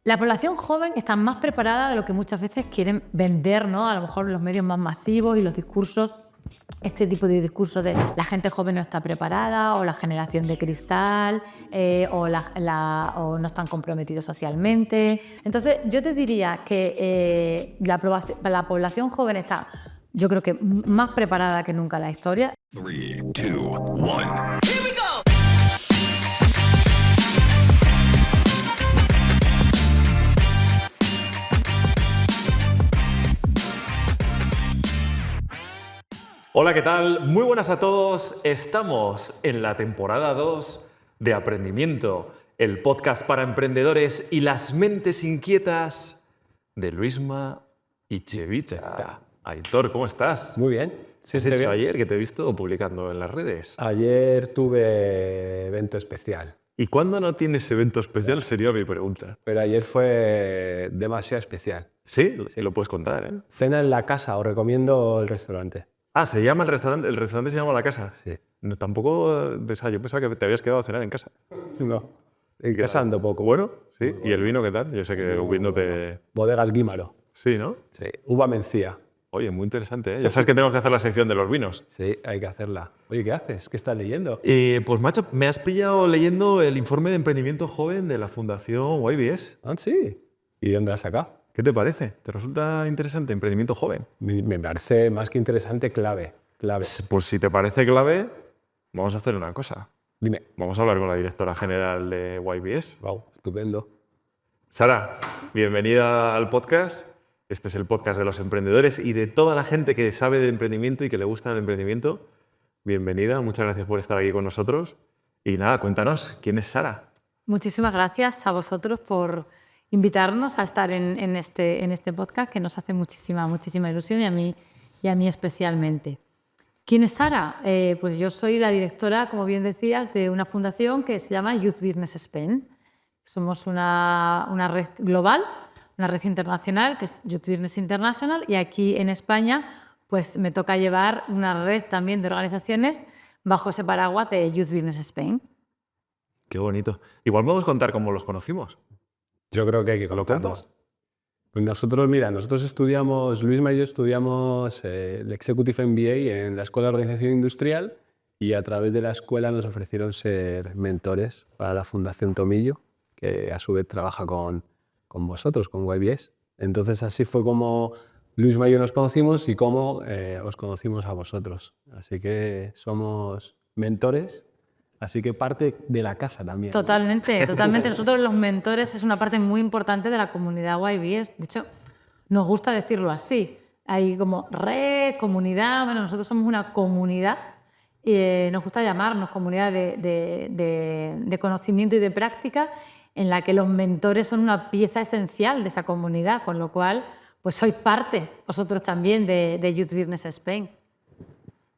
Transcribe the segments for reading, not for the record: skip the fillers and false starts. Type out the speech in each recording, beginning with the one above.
La población joven está más preparada de lo que muchas veces quieren vender, ¿no? A lo mejor los medios más masivos y los discursos, este tipo de discursos de la gente joven no está preparada, o la generación de cristal, o no están comprometidos socialmente. Entonces, yo te diría que la población joven está, yo creo que más preparada que nunca en la historia. 3, 2, 1. Hola, ¿qué tal? Muy buenas a todos. Estamos en la temporada 2 de Aprendimiento, el podcast para emprendedores y las mentes inquietas de Luisma y Chevita. Aitor, ¿cómo estás? Muy bien. ¿Qué has hecho ayer, que te he visto publicando en las redes? Ayer tuve evento especial, ¿Y cuándo no tienes evento especial? Sería mi pregunta. pero ayer fue demasiado especial. Sí, lo puedes contar, ¿eh? Cena en la casa, os recomiendo el restaurante. Ah, ¿se llama el restaurante se llama La Casa? Sí. No, tampoco, o sea, yo pensaba que te habías quedado a cenar en casa. No, en casa ando poco. Bueno, sí. ¿Y el vino qué tal? Yo sé que el vino te... Bodegas Guímaro. Sí, ¿no? Sí. Uva mencía. Oye, muy interesante, ¿eh? Ya sabes que tenemos que hacer la sección de los vinos. Sí, hay que hacerla. Oye, ¿qué haces? ¿Qué estás leyendo? Pues, macho, me has pillado leyendo el informe de emprendimiento joven de la Fundación YBS. Ah, sí. ¿Y de dónde la has sacado? ¿Qué te parece? ¿Te resulta interesante emprendimiento joven? Me parece más que interesante, clave. Pues si te parece clave, vamos a hacer una cosa. Dime. Vamos a hablar con la directora general de YBS. Wow, estupendo. Sara, bienvenida al podcast. Este es el podcast de los emprendedores y de toda la gente que sabe de emprendimiento y que le gusta el emprendimiento. Bienvenida, muchas gracias por estar aquí con nosotros. Y nada, cuéntanos, ¿quién es Sara? Muchísimas gracias a vosotros por invitarnos a estar en este podcast, que nos hace muchísima ilusión, y a mí especialmente. ¿Quién es Sara? Pues yo soy la directora, como bien decías, de una fundación que se llama Youth Business Spain. Somos una red global, una red internacional, que es Youth Business International, y aquí en España pues me toca llevar una red también de organizaciones bajo ese paraguas de Youth Business Spain. Qué bonito. Igual podemos contar cómo los conocimos. Yo creo que hay que ¿Lo contarlo. cuentas? Pues nosotros estudiamos, Luisma y yo estudiamos el Executive MBA en la Escuela de Organización Industrial, y a través de la escuela nos ofrecieron ser mentores para la Fundación Tomillo, que a su vez trabaja con vosotros, con YBS. Entonces así fue como Luisma y yo nos conocimos y cómo os conocimos a vosotros. Así que somos mentores. Así que parte de la casa también. Totalmente, totalmente. Nosotros los mentores es una parte muy importante de la comunidad YBS. De hecho, nos gusta decirlo así. Hay como red, comunidad. Bueno, nosotros somos una comunidad y nos gusta llamarnos comunidad de conocimiento y de práctica, en la que los mentores son una pieza esencial de esa comunidad, con lo cual pues sois parte vosotros también de Youth Business Spain.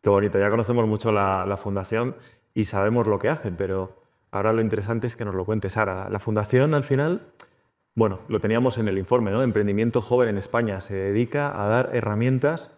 Qué bonito, ya conocemos mucho la fundación y sabemos lo que hacen, pero ahora lo interesante es que nos lo cuente Sara. La fundación, al final, bueno, lo teníamos en el informe, ¿no? Emprendimiento joven en España se dedica a dar herramientas,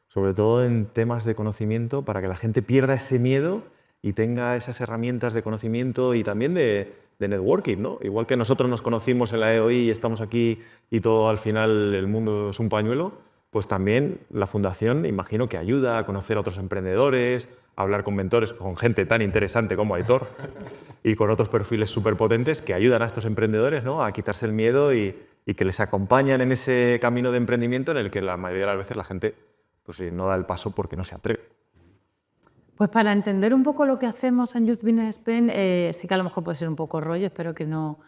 sobre todo en temas de conocimiento, para que la gente pierda ese miedo y tenga esas herramientas de conocimiento y también de networking, ¿no? Igual que nosotros nos conocimos en la EOI y estamos aquí y todo al final el mundo es un pañuelo, pues también la fundación imagino que ayuda a conocer a otros emprendedores, a hablar con mentores, con gente tan interesante como Aitor y con otros perfiles súper potentes que ayudan a estos emprendedores, ¿no? A quitarse el miedo y que les acompañan en ese camino de emprendimiento en el que la mayoría de las veces la gente pues, no da el paso porque no se atreve. Pues para entender un poco lo que hacemos en Youth Business Spain, sí que a lo mejor puede ser un poco rollo, espero que no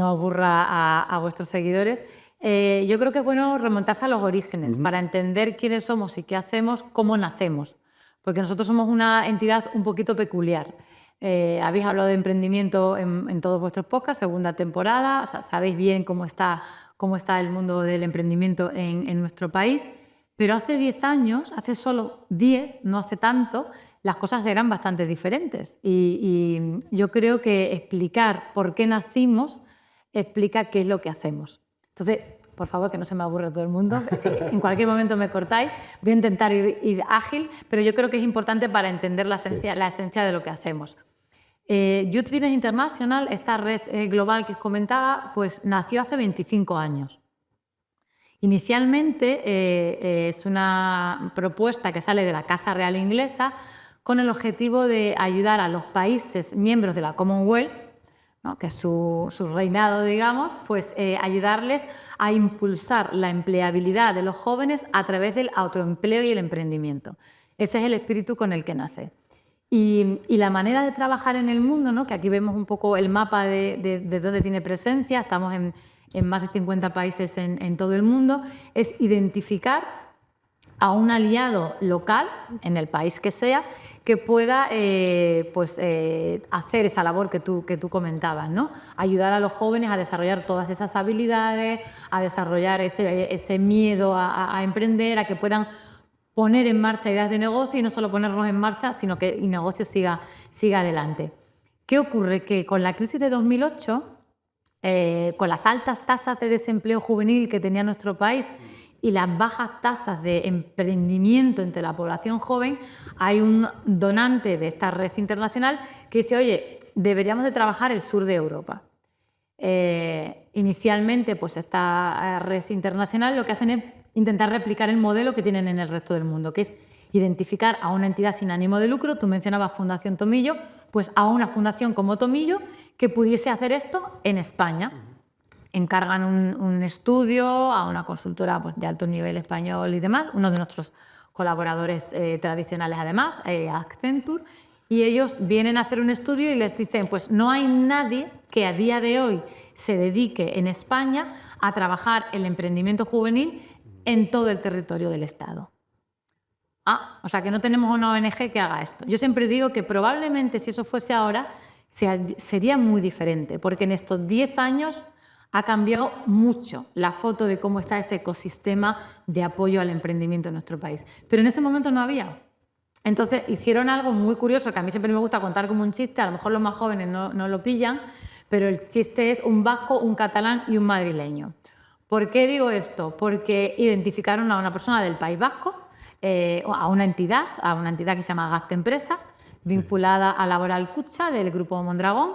aburra a vuestros seguidores. Yo creo que es bueno remontarse a los orígenes para entender quiénes somos y qué hacemos, cómo nacemos. Porque nosotros somos una entidad un poquito peculiar. Habéis hablado de emprendimiento en todos vuestros podcasts, segunda temporada, o sea, sabéis bien cómo está el mundo del emprendimiento en nuestro país, pero hace 10 años, hace solo 10, no hace tanto, las cosas eran bastante diferentes. Y yo creo que explicar por qué nacimos explica qué es lo que hacemos. Entonces, por favor, que no se me aburra todo el mundo. Si en cualquier momento me cortáis, voy a intentar ir ágil, pero yo creo que es importante para entender la esencia de lo que hacemos. Youth Business International, esta red global que os comentaba, pues nació hace 25 años. Inicialmente es una propuesta que sale de la Casa Real Inglesa con el objetivo de ayudar a los países miembros de la Commonwealth, ¿no?, que es su reinado, digamos, pues ayudarles a impulsar la empleabilidad de los jóvenes a través del autoempleo y el emprendimiento. Ese es el espíritu con el que nace. Y la manera de trabajar en el mundo, ¿no?, que aquí vemos un poco el mapa de dónde tiene presencia, estamos en más de 50 países en todo el mundo, es identificar a un aliado local, en el país que sea, que pueda hacer esa labor que tú comentabas, ¿no? Ayudar a los jóvenes a desarrollar todas esas habilidades, a desarrollar ese miedo a emprender, a que puedan poner en marcha ideas de negocio y no solo ponerlos en marcha, sino que el negocio siga adelante. ¿Qué ocurre? Que con la crisis de 2008, con las altas tasas de desempleo juvenil que tenía nuestro país y las bajas tasas de emprendimiento entre la población joven, hay un donante de esta red internacional que dice, oye, deberíamos de trabajar el sur de Europa. Inicialmente, pues esta red internacional lo que hacen es intentar replicar el modelo que tienen en el resto del mundo, que es identificar a una entidad sin ánimo de lucro. Tú mencionabas Fundación Tomillo, pues a una fundación como Tomillo que pudiese hacer esto en España. Encargan un estudio a una consultora, pues, de alto nivel español y demás, uno de nuestros colaboradores tradicionales además, Accenture, y ellos vienen a hacer un estudio y les dicen, pues no hay nadie que a día de hoy se dedique en España a trabajar el emprendimiento juvenil en todo el territorio del Estado. O sea que no tenemos una ONG que haga esto. Yo siempre digo que probablemente si eso fuese ahora sería muy diferente, porque en estos 10 años ha cambiado mucho la foto de cómo está ese ecosistema de apoyo al emprendimiento en nuestro país. Pero en ese momento no había. Entonces hicieron algo muy curioso, que a mí siempre me gusta contar como un chiste, a lo mejor los más jóvenes no lo pillan, pero el chiste es un vasco, un catalán y un madrileño. ¿Por qué digo esto? Porque identificaron a una persona del País Vasco, a una entidad que se llama Gazte Empresa, vinculada a Laboral Cucha del Grupo Mondragón,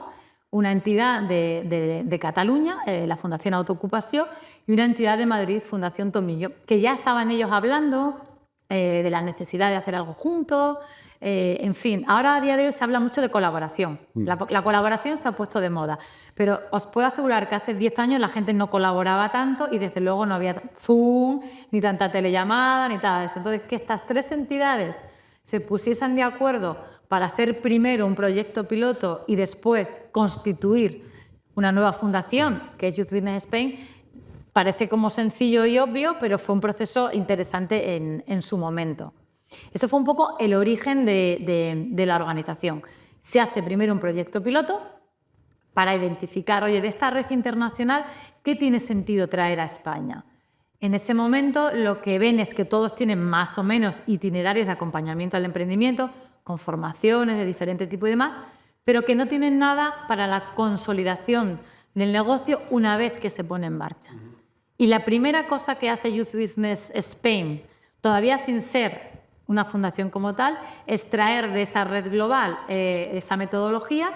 una entidad de Cataluña, la Fundación Autoocupació, y una entidad de Madrid, Fundación Tomillo, que ya estaban ellos hablando de la necesidad de hacer algo juntos. En fin, ahora a día de hoy se habla mucho de colaboración. La colaboración se ha puesto de moda, pero os puedo asegurar que hace 10 años la gente no colaboraba tanto y desde luego no había Zoom, ni tanta telellamada, ni nada de esto. Entonces, que estas tres entidades se pusiesen de acuerdo para hacer primero un proyecto piloto y después constituir una nueva fundación, que es Youth Business Spain, parece como sencillo y obvio, pero fue un proceso interesante en su momento. Eso fue un poco el origen de la organización. Se hace primero un proyecto piloto para identificar, oye, de esta red internacional, ¿qué tiene sentido traer a España? En ese momento lo que ven es que todos tienen más o menos itinerarios de acompañamiento al emprendimiento, con formaciones de diferente tipo y demás, pero que no tienen nada para la consolidación del negocio una vez que se pone en marcha. Y la primera cosa que hace Youth Business Spain, todavía sin ser una fundación como tal, es traer de esa red global esa metodología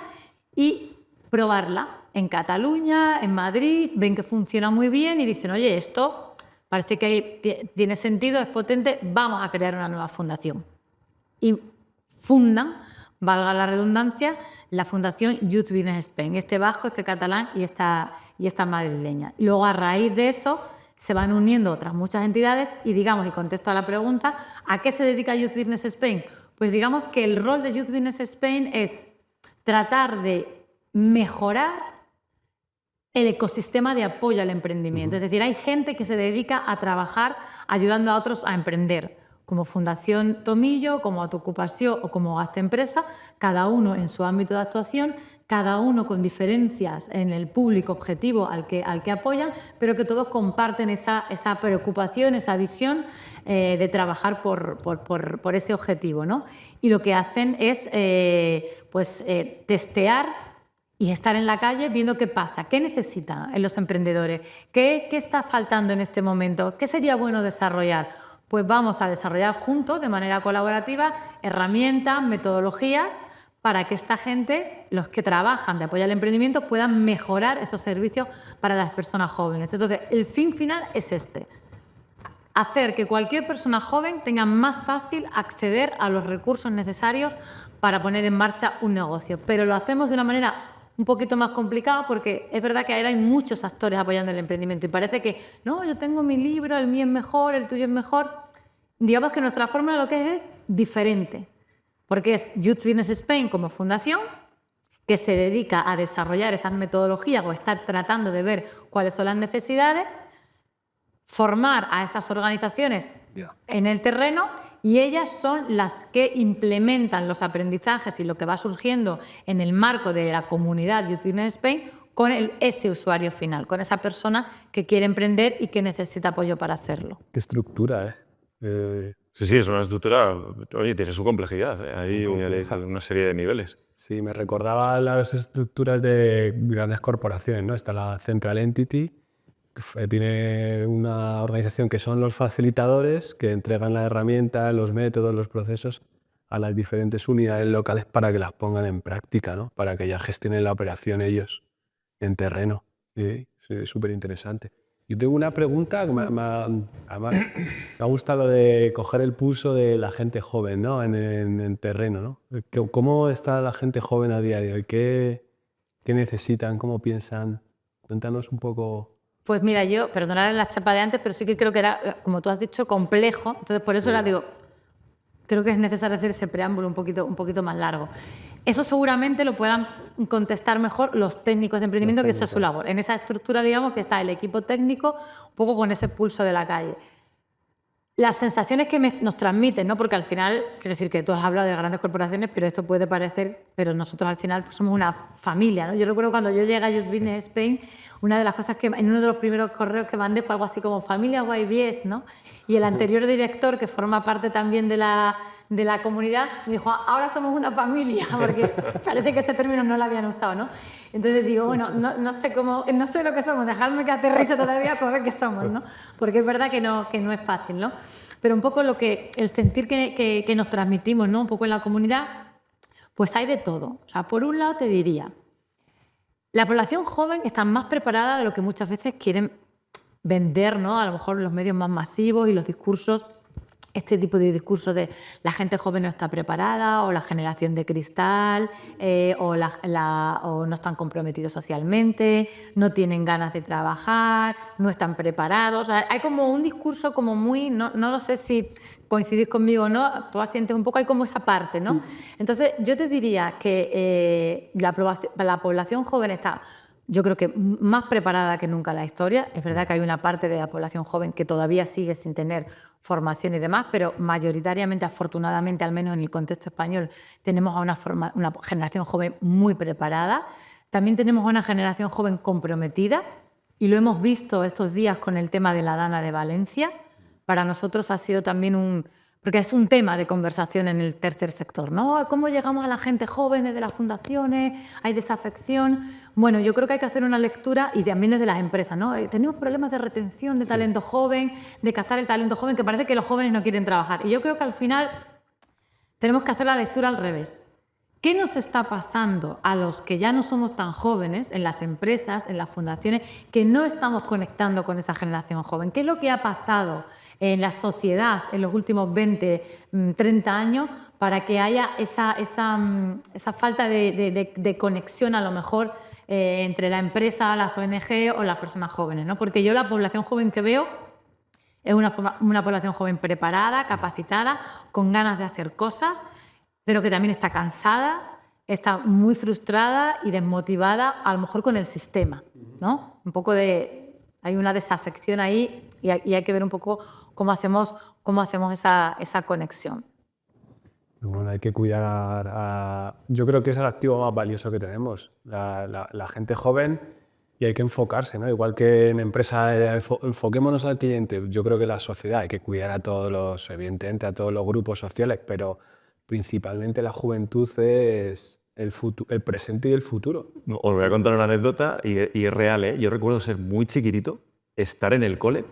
y probarla en Cataluña, en Madrid, ven que funciona muy bien y dicen, oye, esto parece que tiene sentido, es potente, vamos a crear una nueva fundación. Y fundan, valga la redundancia, la fundación Youth Business Spain, este vasco, este catalán y esta madrileña. Y luego a raíz de eso se van uniendo otras muchas entidades y digamos, y contesto a la pregunta, ¿a qué se dedica Youth Business Spain? Pues digamos que el rol de Youth Business Spain es tratar de mejorar el ecosistema de apoyo al emprendimiento. Es decir, hay gente que se dedica a trabajar ayudando a otros a emprender, como Fundación Tomillo, como Autoocupació o como Gazte Empresa, cada uno en su ámbito de actuación, cada uno con diferencias en el público objetivo al que apoyan, pero que todos comparten esa preocupación, esa visión de trabajar por ese objetivo, ¿no? Y lo que hacen es testear y estar en la calle viendo qué pasa, qué necesitan los emprendedores, qué está faltando en este momento, qué sería bueno desarrollar. Pues vamos a desarrollar juntos, de manera colaborativa, herramientas, metodologías para que esta gente, los que trabajan de apoyo al emprendimiento, puedan mejorar esos servicios para las personas jóvenes. Entonces, el fin final es este: hacer que cualquier persona joven tenga más fácil acceder a los recursos necesarios para poner en marcha un negocio. Pero lo hacemos de una manera un poquito más complicada porque es verdad que ahora hay muchos actores apoyando el emprendimiento y parece que, no, yo tengo mi libro, el mío es mejor, el tuyo es mejor. Digamos que nuestra fórmula lo que es diferente, porque es Youth Business Spain como fundación, que se dedica a desarrollar esas metodologías o estar tratando de ver cuáles son las necesidades, formar a estas organizaciones en el terreno, y ellas son las que implementan los aprendizajes y lo que va surgiendo en el marco de la comunidad Youth Business Spain con ese usuario final, con esa persona que quiere emprender y que necesita apoyo para hacerlo. Qué estructura, Sí, es una estructura, oye, tiene su complejidad. Hay una serie de niveles. Sí, me recordaba a las estructuras de grandes corporaciones, ¿no? Está la Central Entity, que tiene una organización que son los facilitadores que entregan la herramienta, los métodos, los procesos a las diferentes unidades locales para que las pongan en práctica, ¿no? Para que ya gestionen la operación ellos en terreno. Sí, es súper interesante. Yo tengo una pregunta que además, me ha gustado lo de coger el pulso de la gente joven, ¿no? en terreno, ¿no? ¿Cómo está la gente joven a día de hoy? ¿Qué necesitan? ¿Cómo piensan? Cuéntanos un poco. Pues mira, yo, perdonad la chapa de antes, pero sí que creo que era, como tú has dicho, complejo. Entonces, por eso digo, creo que es necesario hacer ese preámbulo un poquito más largo. Eso seguramente lo puedan contestar mejor los técnicos de emprendimiento, que esa es su labor. En esa estructura, digamos, que está el equipo técnico, un poco con ese pulso de la calle. Las sensaciones que nos transmiten, ¿no? Porque al final, quiero decir que tú has hablado de grandes corporaciones, pero esto puede parecer, pero nosotros al final pues, somos una familia, ¿no? Yo recuerdo cuando yo llegué a Youth Business Spain, una de las cosas que en uno de los primeros correos que mandé fue algo así como familia YBS, ¿no? Y el anterior director, que forma parte también de la comunidad, me dijo, ahora somos una familia, porque parece que ese término no lo habían usado, ¿no? Entonces digo, bueno, no sé lo que somos, dejadme que aterrice todavía para ver qué somos, ¿no? Porque es verdad que no es fácil, ¿no? Pero un poco el sentir que nos transmitimos, ¿no? Un poco en la comunidad, pues hay de todo. O sea, por un lado te diría, la población joven está más preparada de lo que muchas veces quieren vender, ¿no? A lo mejor los medios más masivos y los discursos, este tipo de discursos de la gente joven no está preparada, o la generación de cristal, o no están comprometidos socialmente, no tienen ganas de trabajar, no están preparados. O sea, hay como un discurso como muy, no lo sé si coincidís conmigo o no, tú asientes un poco, hay como esa parte, ¿no? Entonces, yo te diría que la población joven está, yo creo que más preparada que nunca en la historia. Es verdad que hay una parte de la población joven que todavía sigue sin tener formación y demás, pero mayoritariamente, afortunadamente, al menos en el contexto español, tenemos a una generación joven muy preparada. También tenemos a una generación joven comprometida, y lo hemos visto estos días con el tema de la Dana de Valencia. Para nosotros ha sido también porque es un tema de conversación en el tercer sector, ¿no? ¿Cómo llegamos a la gente joven desde las fundaciones? ¿Hay desafección? Bueno, yo creo que hay que hacer una lectura, y también desde las empresas, ¿no? Tenemos problemas de retención de talento joven, de captar el talento joven, que parece que los jóvenes no quieren trabajar. Y yo creo que al final tenemos que hacer la lectura al revés. ¿Qué nos está pasando a los que ya no somos tan jóvenes, en las empresas, en las fundaciones, que no estamos conectando con esa generación joven? ¿Qué es lo que ha pasado en la sociedad en los últimos 20, 30 años para que haya esa falta de conexión, a lo mejor, entre la empresa, las ONG o las personas jóvenes, ¿no? Porque yo la población joven que veo es una población joven preparada, capacitada, con ganas de hacer cosas, pero que también está cansada, está muy frustrada y desmotivada, a lo mejor con el sistema, ¿no? Un poco hay una desafección ahí, y hay que ver un poco cómo hacemos esa conexión. Bueno, hay que cuidar yo creo que es el activo más valioso que tenemos, la gente joven, y hay que enfocarse, ¿no? Igual que en empresa, enfoquémonos al cliente. Yo creo que la sociedad hay que cuidar evidentemente a todos los grupos sociales, pero principalmente la juventud es el presente y el futuro. Os voy a contar una anécdota, y es real, ¿eh? Yo recuerdo ser muy chiquitito, estar en el cole,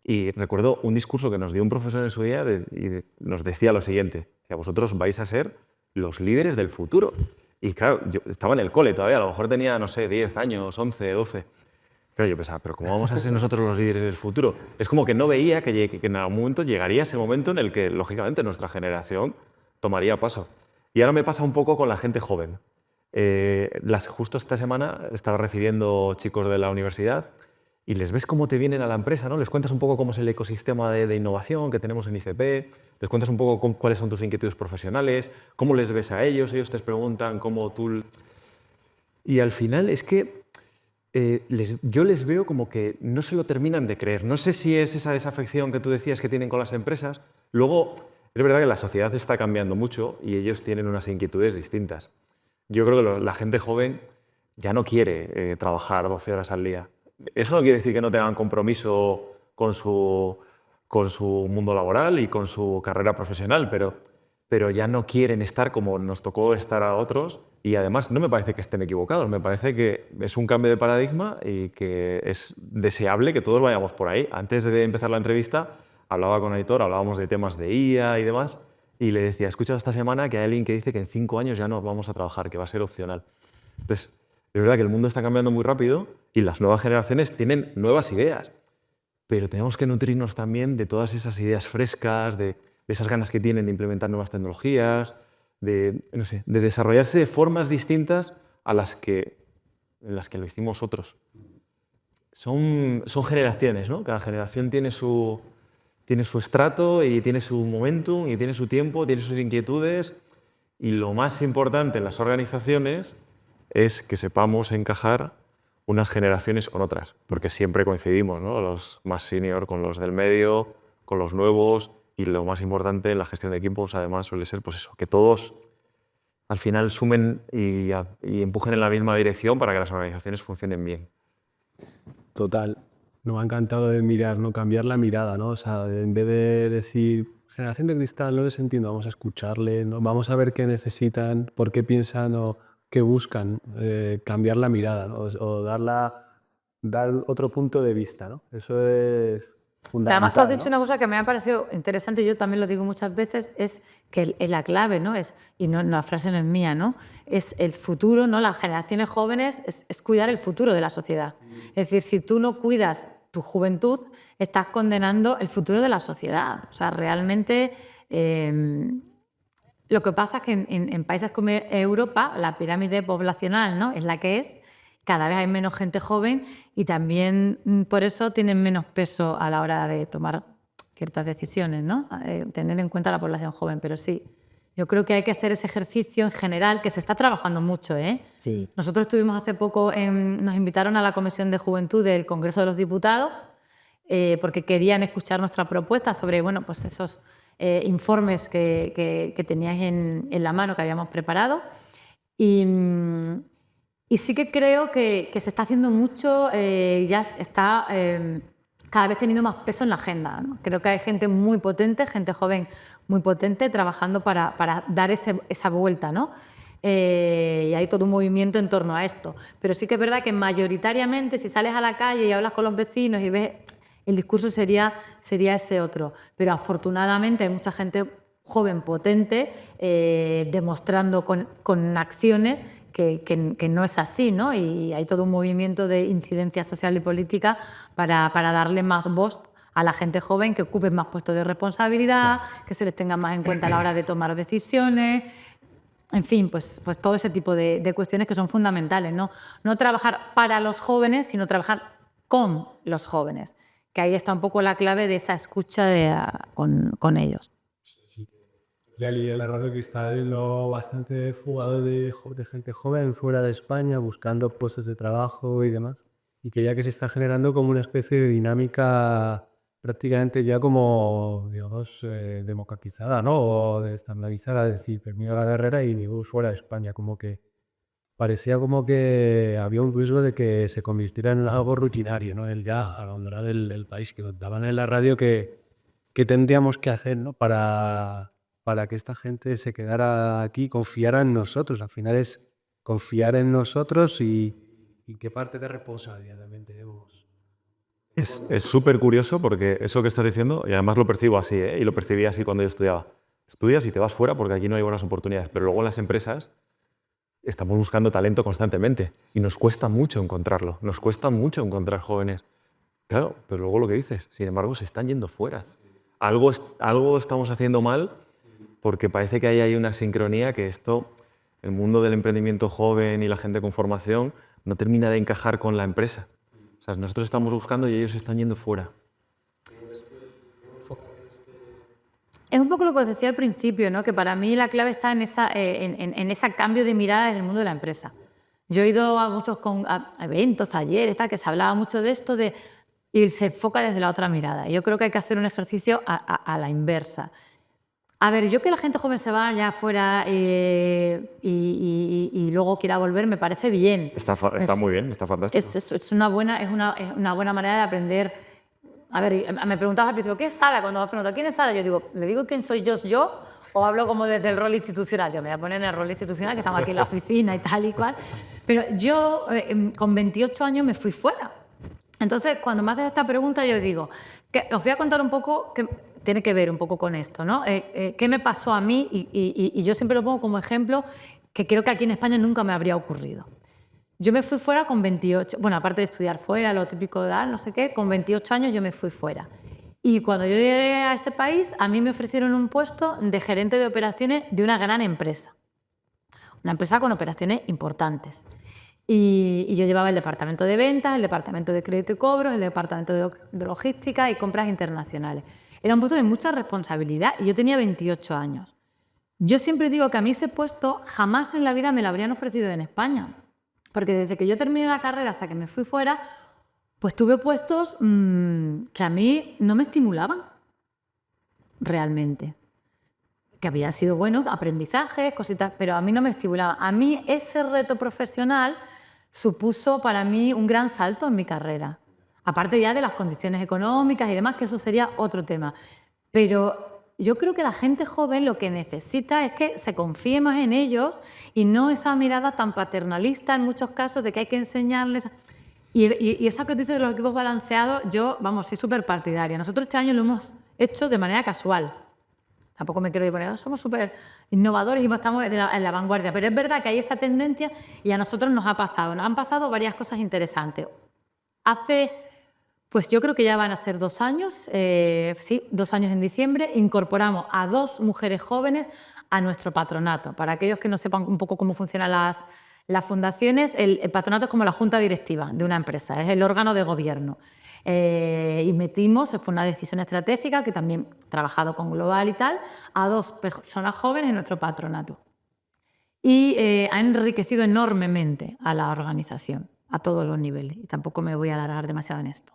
y recuerdo un discurso que nos dio un profesor en su día y nos decía lo siguiente, que vosotros vais a ser los líderes del futuro. Y claro, yo estaba en el cole todavía, a lo mejor tenía, no sé, 10 años, 11, 12. Claro, yo pensaba, pero ¿cómo vamos a ser nosotros los líderes del futuro? Es como que no veía que en algún momento llegaría ese momento en el que, lógicamente, nuestra generación tomaría paso. Y ahora me pasa un poco con la gente joven. Justo esta semana estaba recibiendo chicos de la universidad y les ves cómo te vienen a la empresa, ¿no? Les cuentas un poco cómo es el ecosistema de innovación que tenemos en ICP, les cuentas un poco cuáles son tus inquietudes profesionales, cómo les ves a ellos te preguntan cómo tú... Y al final es que yo les veo como que no se lo terminan de creer. No sé si es esa desafección que tú decías que tienen con las empresas. Luego, es verdad que la sociedad está cambiando mucho y ellos tienen unas inquietudes distintas. Yo creo que la gente joven ya no quiere trabajar 12 horas al día. Eso no quiere decir que no tengan compromiso con su mundo laboral y con su carrera profesional, pero ya no quieren estar como nos tocó estar a otros. Y además no me parece que estén equivocados, me parece que es un cambio de paradigma y que es deseable que todos vayamos por ahí. Antes de empezar la entrevista hablaba con Aitor, hablábamos de temas de IA y demás, y le decía, he escuchado esta semana que hay alguien que dice que en 5 años ya no vamos a trabajar, que va a ser opcional. Entonces, es verdad que el mundo está cambiando muy rápido y las nuevas generaciones tienen nuevas ideas, pero tenemos que nutrirnos también de todas esas ideas frescas, de esas ganas que tienen de implementar nuevas tecnologías, de desarrollarse de formas distintas en las que lo hicimos otros. Son generaciones, ¿no? Cada generación tiene su estrato y tiene su momentum y tiene su tiempo, tiene sus inquietudes, y lo más importante en las organizaciones es que sepamos encajar unas generaciones con otras, porque siempre coincidimos, ¿no? Los más senior con los del medio, con los nuevos, y lo más importante en la gestión de equipos además suele ser pues eso, que todos al final sumen y empujen en la misma dirección para que las organizaciones funcionen bien. Total. Me ha encantado de mirar, ¿no? Cambiar la mirada, ¿no? O sea, en vez de decir, generación de cristal, no les entiendo, vamos a escucharle, ¿no? Vamos a ver qué necesitan, por qué piensan o qué buscan, cambiar la mirada, ¿no? O dar otro punto de vista, ¿no? Eso es fundamental, Además, tú has dicho ¿no? una cosa que me ha parecido interesante, yo también lo digo muchas veces, es que la clave, ¿no? Y no, la frase no es mía, ¿no? Es el futuro, ¿no? Las generaciones jóvenes es cuidar el futuro de la sociedad. Es decir, si tú no cuidas tu juventud, estás condenando el futuro de la sociedad. O sea, realmente lo que pasa es que en países como Europa, la pirámide poblacional, ¿no? Es la que es. Cada vez hay menos gente joven y también por eso tienen menos peso a la hora de tomar ciertas decisiones, ¿no? Tener en cuenta la población joven, pero sí. Yo creo que hay que hacer ese ejercicio en general, que se está trabajando mucho, ¿eh? Sí. Nosotros estuvimos hace poco, nos invitaron a la Comisión de Juventud del Congreso de los Diputados porque querían escuchar nuestra propuesta sobre, bueno, pues esos informes que teníais en la mano, que habíamos preparado. Y sí que creo que se está haciendo mucho, ya está cada vez teniendo más peso en la agenda, ¿no? Creo que hay gente muy potente, gente joven muy potente, trabajando para dar esa vuelta, ¿no? Y hay todo un movimiento en torno a esto. Pero sí que es verdad que mayoritariamente, si sales a la calle y hablas con los vecinos y ves, el discurso sería ese otro. Pero afortunadamente hay mucha gente joven, potente, demostrando con acciones que no es así, ¿no? Y hay todo un movimiento de incidencia social y política para darle más voz a la gente joven, que ocupen más puestos de responsabilidad, que se les tenga más en cuenta a la hora de tomar decisiones. En fin, pues todo ese tipo de cuestiones que son fundamentales, ¿no? No trabajar para los jóvenes, sino trabajar con los jóvenes, que ahí está un poco la clave de esa escucha con ellos. La Radio Cristal lo bastante fugado de gente joven fuera de España, buscando puestos de trabajo y demás. Y que ya que se está generando como una especie de dinámica prácticamente ya como, digamos, democratizada, ¿no? O de estandarizada, es decir, termino la carrera y me voy fuera de España. Como que parecía como que había un riesgo de que se convirtiera en algo rutinario, ¿no? El ya abandonar el país, que contaban en la radio que tendríamos que hacer, ¿no? Para que esta gente se quedara aquí, confiara en nosotros. Al final es confiar en nosotros y qué parte de responsabilidad también tenemos. Es súper curioso porque eso que estás diciendo, y además lo percibo así, ¿eh? Y lo percibía así cuando yo estudiaba. Estudias y te vas fuera porque aquí no hay buenas oportunidades, pero luego en las empresas estamos buscando talento constantemente y nos cuesta mucho encontrarlo, nos cuesta mucho encontrar jóvenes. Claro, pero luego lo que dices, sin embargo, se están yendo fuera. Algo estamos haciendo mal porque parece que ahí hay una sincronía que el mundo del emprendimiento joven y la gente con formación no termina de encajar con la empresa. O sea, nosotros estamos buscando y ellos se están yendo fuera. Es un poco lo que os decía al principio, ¿no? Que para mí la clave está en ese cambio de mirada desde el mundo de la empresa. Yo he ido a muchos a eventos, talleres, que se hablaba mucho de esto y se enfoca desde la otra mirada. Yo creo que hay que hacer un ejercicio a la inversa. A ver, yo que la gente joven se vaya afuera y luego quiera volver me parece bien. Está muy bien, está fantástico. Es una buena manera de aprender. A ver, me preguntabas al principio, ¿qué es Sara? Cuando me has preguntado, ¿quién es Sara? Yo digo, ¿le digo quién soy yo o hablo como desde el rol institucional? Yo me voy a poner en el rol institucional, que estamos aquí en la oficina y tal y cual. Pero yo con 28 años me fui fuera. Entonces, cuando me haces esta pregunta, yo digo, que os voy a contar un poco, que tiene que ver un poco con esto, ¿no? ¿Qué me pasó a mí? Y yo siempre lo pongo como ejemplo, que creo que aquí en España nunca me habría ocurrido. Yo me fui fuera con 28, bueno, aparte de estudiar fuera, lo típico de edad, no sé qué, con 28 años yo me fui fuera. Y cuando yo llegué a ese país, a mí me ofrecieron un puesto de gerente de operaciones de una gran empresa. Una empresa con operaciones importantes. Y yo llevaba el departamento de ventas, el departamento de crédito y cobros, el departamento de logística y compras internacionales. Era un puesto de mucha responsabilidad y yo tenía 28 años. Yo siempre digo que a mí ese puesto jamás en la vida me lo habrían ofrecido en España. Porque desde que yo terminé la carrera hasta que me fui fuera, pues tuve puestos que a mí no me estimulaban realmente. Que había sido bueno, aprendizajes, cositas, pero a mí no me estimulaban. A mí ese reto profesional supuso para mí un gran salto en mi carrera. Aparte ya de las condiciones económicas y demás, que eso sería otro tema. Pero yo creo que la gente joven lo que necesita es que se confíe más en ellos y no esa mirada tan paternalista en muchos casos de que hay que enseñarles. Y eso que tú dices de los equipos balanceados, yo, vamos, soy súper partidaria. Nosotros este año lo hemos hecho de manera casual. Tampoco me quiero ir poner, somos súper innovadores y estamos en la vanguardia. Pero es verdad que hay esa tendencia y a nosotros nos ha pasado. Nos han pasado varias cosas interesantes. Pues yo creo que ya van a ser 2 años, sí, 2 años en diciembre, incorporamos a 2 mujeres jóvenes a nuestro patronato. Para aquellos que no sepan un poco cómo funcionan las fundaciones, el patronato es como la junta directiva de una empresa, es el órgano de gobierno. Y metimos, fue una decisión estratégica que también he trabajado con Global y tal, a 2 personas jóvenes en nuestro patronato. Y ha enriquecido enormemente a la organización, a todos los niveles. Y tampoco me voy a alargar demasiado en esto.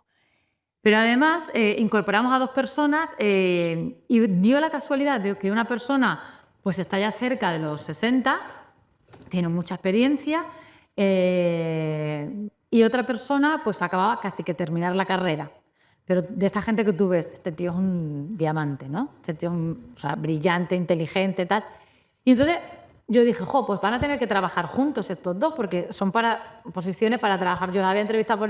Pero además incorporamos a 2 personas y dio la casualidad de que una persona pues está ya cerca de los 60, tiene mucha experiencia y otra persona pues acababa casi que terminar la carrera. Pero de esta gente que tú ves, este tío es un diamante, ¿no? Este tío es brillante, inteligente, tal. Y entonces yo dije, pues van a tener que trabajar juntos estos 2 porque son posiciones para trabajar. Yo la había entrevistado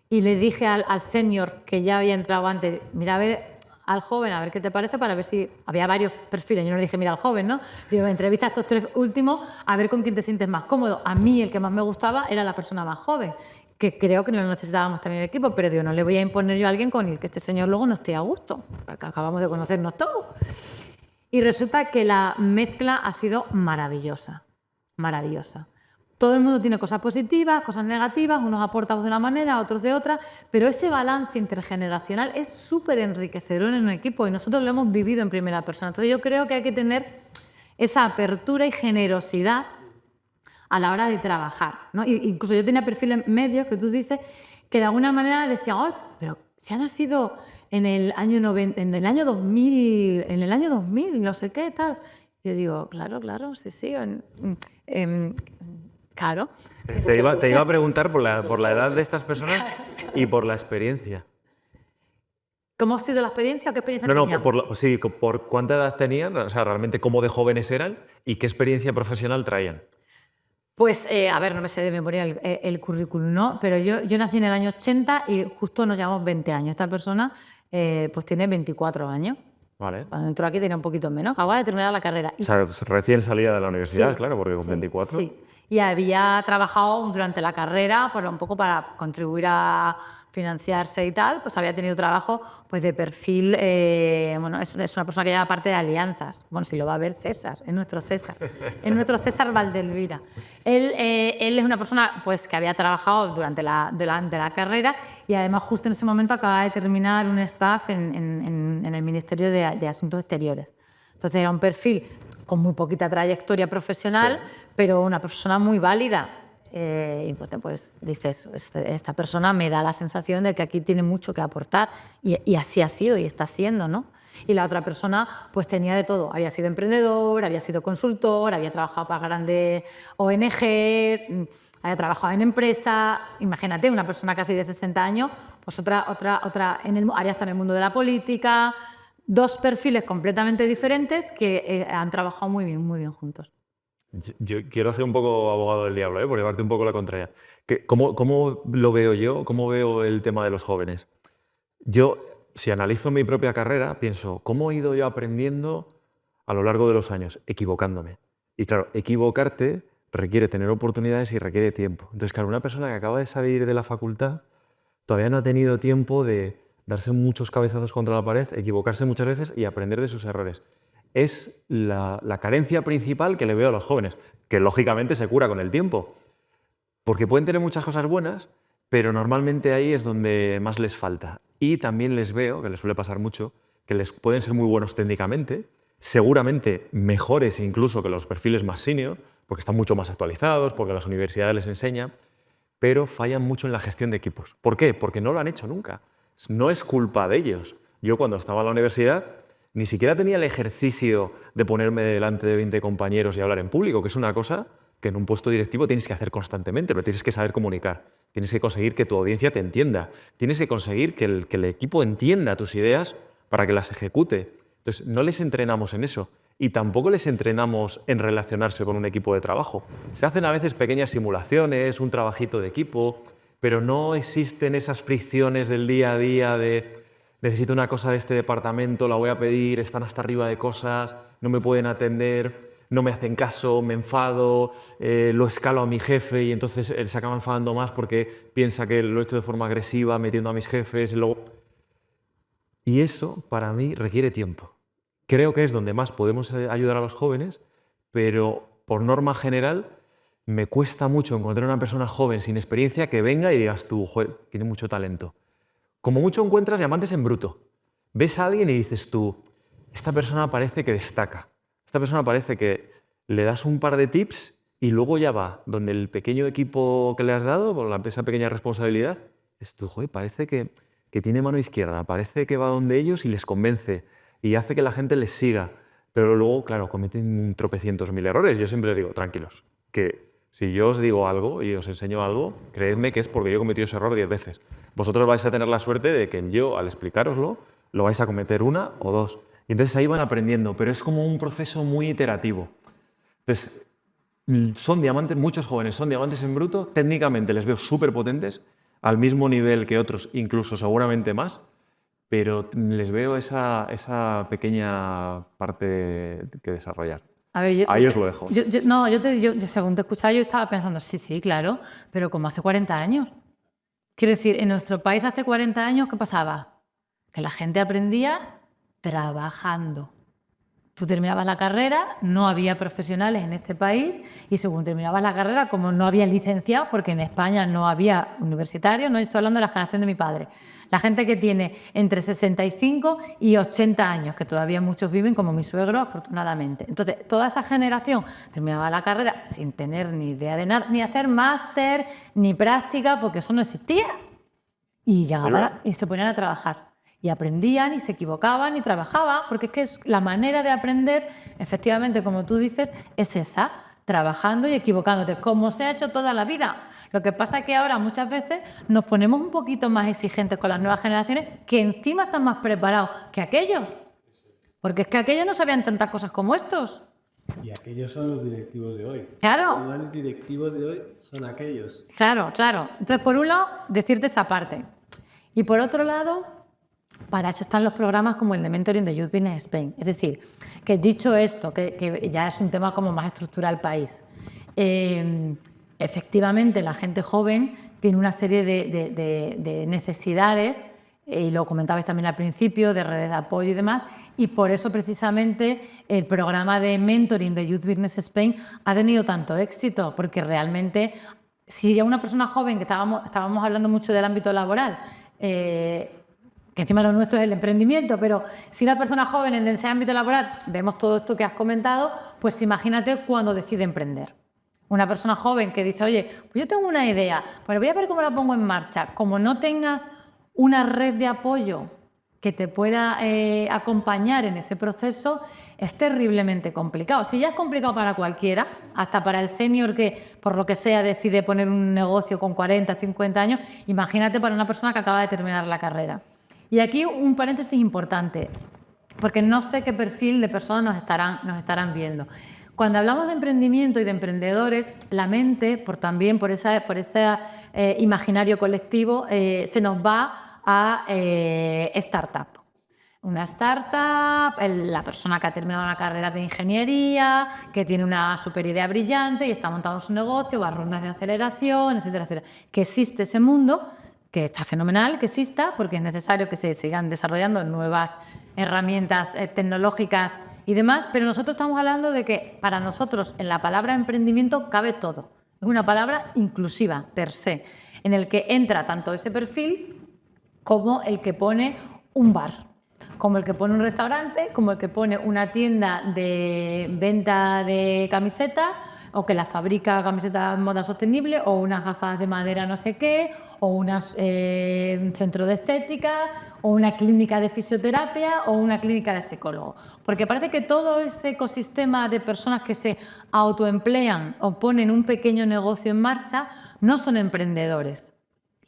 y le dije al senior que ya había entrado antes, mira, a ver al joven, a ver qué te parece, para ver si había varios perfiles. Yo no le dije, mira al joven, ¿no? Digo, entrevista a estos 3 últimos, a ver con quién te sientes más cómodo. A mí el que más me gustaba era la persona más joven, que creo que no lo necesitábamos también en el equipo, pero digo, no le voy a imponer yo a alguien con el que este señor luego no esté a gusto, porque acabamos de conocernos todos. Y resulta que la mezcla ha sido maravillosa, maravillosa. Todo el mundo tiene cosas positivas, cosas negativas, unos aportan de una manera, otros de otra, pero ese balance intergeneracional es súper enriquecedor en un equipo y nosotros lo hemos vivido en primera persona. Entonces yo creo que hay que tener esa apertura y generosidad a la hora de trabajar, ¿no? Incluso yo tenía perfiles medios que tú dices que de alguna manera decían, pero se ha nacido en el año 90, en el año 2000, no sé qué, tal. Yo digo, claro, sí, claro. Te iba a preguntar por la edad de estas personas y por la experiencia. ¿Cómo ha sido la experiencia o qué experiencia tenían? por cuánta edad tenían, o sea, realmente cómo de jóvenes eran y qué experiencia profesional traían. Pues, a ver, no me sé de memoria el currículum, ¿no? Pero yo nací en el año 80 y justo nos llevamos 20 años. Esta persona pues tiene 24 años. Vale. Cuando entró aquí tenía un poquito menos. Acaba de terminar la carrera. O sea, recién salida de la universidad, Sí, claro, porque con 24... Sí. y había trabajado durante la carrera un poco para contribuir a financiarse y tal, pues había tenido trabajo pues de perfil, bueno, es una persona que lleva parte de alianzas. Bueno, si lo va a ver César, es nuestro César Valdelvira. Él es una persona pues que había trabajado durante la carrera y además justo en ese momento acaba de terminar un staff en el Ministerio de Asuntos Exteriores. Entonces era un perfil con muy poquita trayectoria profesional, pero una persona muy válida. Y pues dices, esta persona me da la sensación de que aquí tiene mucho que aportar y así ha sido y está siendo, ¿no? Y la otra persona pues tenía de todo, había sido emprendedor, había sido consultor, había trabajado para grandes ONGs, había trabajado en empresa, imagínate, una persona casi de 60 años, pues otra había estado en el mundo de la política, dos perfiles completamente diferentes que han trabajado muy bien juntos. Yo quiero hacer un poco abogado del diablo, por llevarte un poco la contraria. ¿Cómo lo veo yo? ¿Cómo veo el tema de los jóvenes? Yo, si analizo mi propia carrera, pienso, ¿cómo he ido yo aprendiendo a lo largo de los años? Equivocándome. Y claro, equivocarte requiere tener oportunidades y requiere tiempo. Entonces, claro, una persona que acaba de salir de la facultad todavía no ha tenido tiempo de darse muchos cabezazos contra la pared, equivocarse muchas veces y aprender de sus errores. Es la carencia principal que le veo a los jóvenes, que lógicamente se cura con el tiempo, porque pueden tener muchas cosas buenas, pero normalmente ahí es donde más les falta. Y también les veo, que les suele pasar mucho, que les pueden ser muy buenos técnicamente, seguramente mejores incluso que los perfiles más senior, porque están mucho más actualizados, porque las universidades les enseñan, pero fallan mucho en la gestión de equipos. ¿Por qué? Porque no lo han hecho nunca. No es culpa de ellos. Yo cuando estaba en la universidad ni siquiera tenía el ejercicio de ponerme delante de 20 compañeros y hablar en público, que es una cosa que en un puesto directivo tienes que hacer constantemente, pero tienes que saber comunicar, tienes que conseguir que tu audiencia te entienda, tienes que conseguir que el equipo entienda tus ideas para que las ejecute. Entonces, no les entrenamos en eso y tampoco les entrenamos en relacionarse con un equipo de trabajo. Se hacen a veces pequeñas simulaciones, un trabajito de equipo, pero no existen esas fricciones del día a día de necesito una cosa de este departamento, la voy a pedir, están hasta arriba de cosas, no me pueden atender, no me hacen caso, me enfado, lo escalo a mi jefe y entonces él se acaba enfadando más porque piensa que lo he hecho de forma agresiva, metiendo a mis jefes. Y eso, para mí, requiere tiempo. Creo que es donde más podemos ayudar a los jóvenes, pero por norma general me cuesta mucho encontrar una persona joven sin experiencia que venga y digas tú, joder, tiene mucho talento. Como mucho encuentras diamantes en bruto. Ves a alguien y dices tú, esta persona parece que destaca. Esta persona parece que le das un par de tips y luego ya va donde el pequeño equipo que le has dado, por esa pequeña responsabilidad, dices tú, joder, parece que tiene mano izquierda, parece que va donde ellos y les convence y hace que la gente les siga. Pero luego, claro, cometen tropecientos mil errores. Yo siempre les digo, tranquilos, que si yo os digo algo y os enseño algo, creedme que es porque yo he cometido ese error 10 veces. Vosotros vais a tener la suerte de que yo, al explicároslo, lo vais a cometer una o dos. Y entonces ahí van aprendiendo, pero es como un proceso muy iterativo. Entonces, son diamantes, muchos jóvenes son diamantes en bruto, técnicamente les veo súper potentes, al mismo nivel que otros, incluso seguramente más, pero les veo esa pequeña parte que desarrollar. A ver, ahí os lo dejo. Yo, según te escuchaba, yo estaba pensando, sí, claro, pero como hace 40 años. Quiero decir, en nuestro país hace 40 años, ¿qué pasaba? Que la gente aprendía trabajando. Tú terminabas la carrera, no había profesionales en este país y según terminabas la carrera, como no había licenciados, porque en España no había universitarios, no estoy hablando de la generación de mi padre, la gente que tiene entre 65 y 80 años, que todavía muchos viven como mi suegro, afortunadamente. Entonces, toda esa generación terminaba la carrera sin tener ni idea de nada, ni hacer máster, ni práctica, porque eso no existía. Y llegaban y se ponían a trabajar. Y aprendían y se equivocaban y trabajaban, porque es que es la manera de aprender, efectivamente, como tú dices, es esa, trabajando y equivocándote, como se ha hecho toda la vida. Lo que pasa es que ahora muchas veces nos ponemos un poquito más exigentes con las nuevas generaciones, que encima están más preparados que aquellos. Porque es que aquellos no sabían tantas cosas como estos. Y aquellos son los directivos de hoy. Claro. Los directivos de hoy son aquellos. Claro. Entonces, por un lado, decirte esa parte. Y por otro lado, para eso están los programas como el de Mentoring de Youth Business Spain. Es decir, que dicho esto, que ya es un tema como más estructural país, efectivamente la gente joven tiene una serie de necesidades, y lo comentabais también al principio, de redes de apoyo y demás, y por eso precisamente el programa de mentoring de Youth Business Spain ha tenido tanto éxito, porque realmente si ya una persona joven, que estábamos hablando mucho del ámbito laboral, que encima lo nuestro es el emprendimiento, pero si una persona joven en ese ámbito laboral vemos todo esto que has comentado, pues imagínate cuando decide emprender. Una persona joven que dice, oye, pues yo tengo una idea, pues voy a ver cómo la pongo en marcha. Como no tengas una red de apoyo que te pueda acompañar en ese proceso, es terriblemente complicado. Si ya es complicado para cualquiera, hasta para el senior que, por lo que sea, decide poner un negocio con 40, 50 años, imagínate para una persona que acaba de terminar la carrera. Y aquí un paréntesis importante, porque no sé qué perfil de personas nos estarán viendo. Cuando hablamos de emprendimiento y de emprendedores, la mente, por ese imaginario colectivo, se nos va a startup. Una startup, la persona que ha terminado una carrera de ingeniería, que tiene una super idea brillante y está montando su negocio, va a rondas de aceleración, etcétera, etcétera. Que existe ese mundo, que está fenomenal que exista, porque es necesario que se sigan desarrollando nuevas herramientas tecnológicas y demás, pero nosotros estamos hablando de que para nosotros en la palabra emprendimiento cabe todo. Es una palabra inclusiva, per se, en el que entra tanto ese perfil como el que pone un bar, como el que pone un restaurante, como el que pone una tienda de venta de camisetas, o que la fabrica camisetas de moda sostenible, o unas gafas de madera no sé qué, o un centro de estética, o una clínica de fisioterapia, o una clínica de psicólogo. Porque parece que todo ese ecosistema de personas que se autoemplean o ponen un pequeño negocio en marcha no son emprendedores.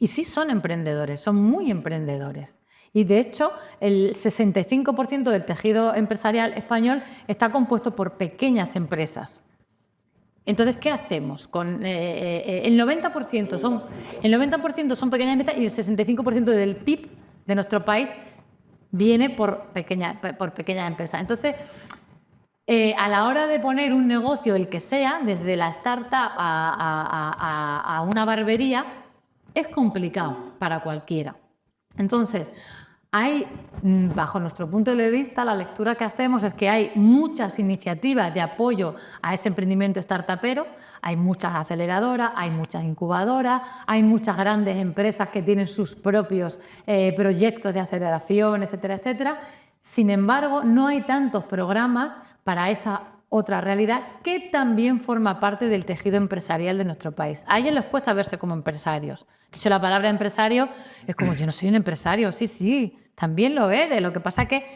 Y sí son emprendedores, son muy emprendedores. Y de hecho, el 65% del tejido empresarial español está compuesto por pequeñas empresas. Entonces, ¿qué hacemos? El 90% son pequeñas empresas y el 65% del PIB de nuestro país viene por pequeñas empresas. Entonces, a la hora de poner un negocio, el que sea, desde la startup a una barbería, es complicado para cualquiera. Entonces, bajo nuestro punto de vista, la lectura que hacemos es que hay muchas iniciativas de apoyo a ese emprendimiento startupero, hay muchas aceleradoras, hay muchas incubadoras, hay muchas grandes empresas que tienen sus propios proyectos de aceleración, etcétera, etcétera. Sin embargo, no hay tantos programas para esa otra realidad que también forma parte del tejido empresarial de nuestro país. A ellos les cuesta verse como empresarios. De hecho, la palabra empresario es como, yo no soy un empresario. Sí, también lo eres. Lo que pasa que,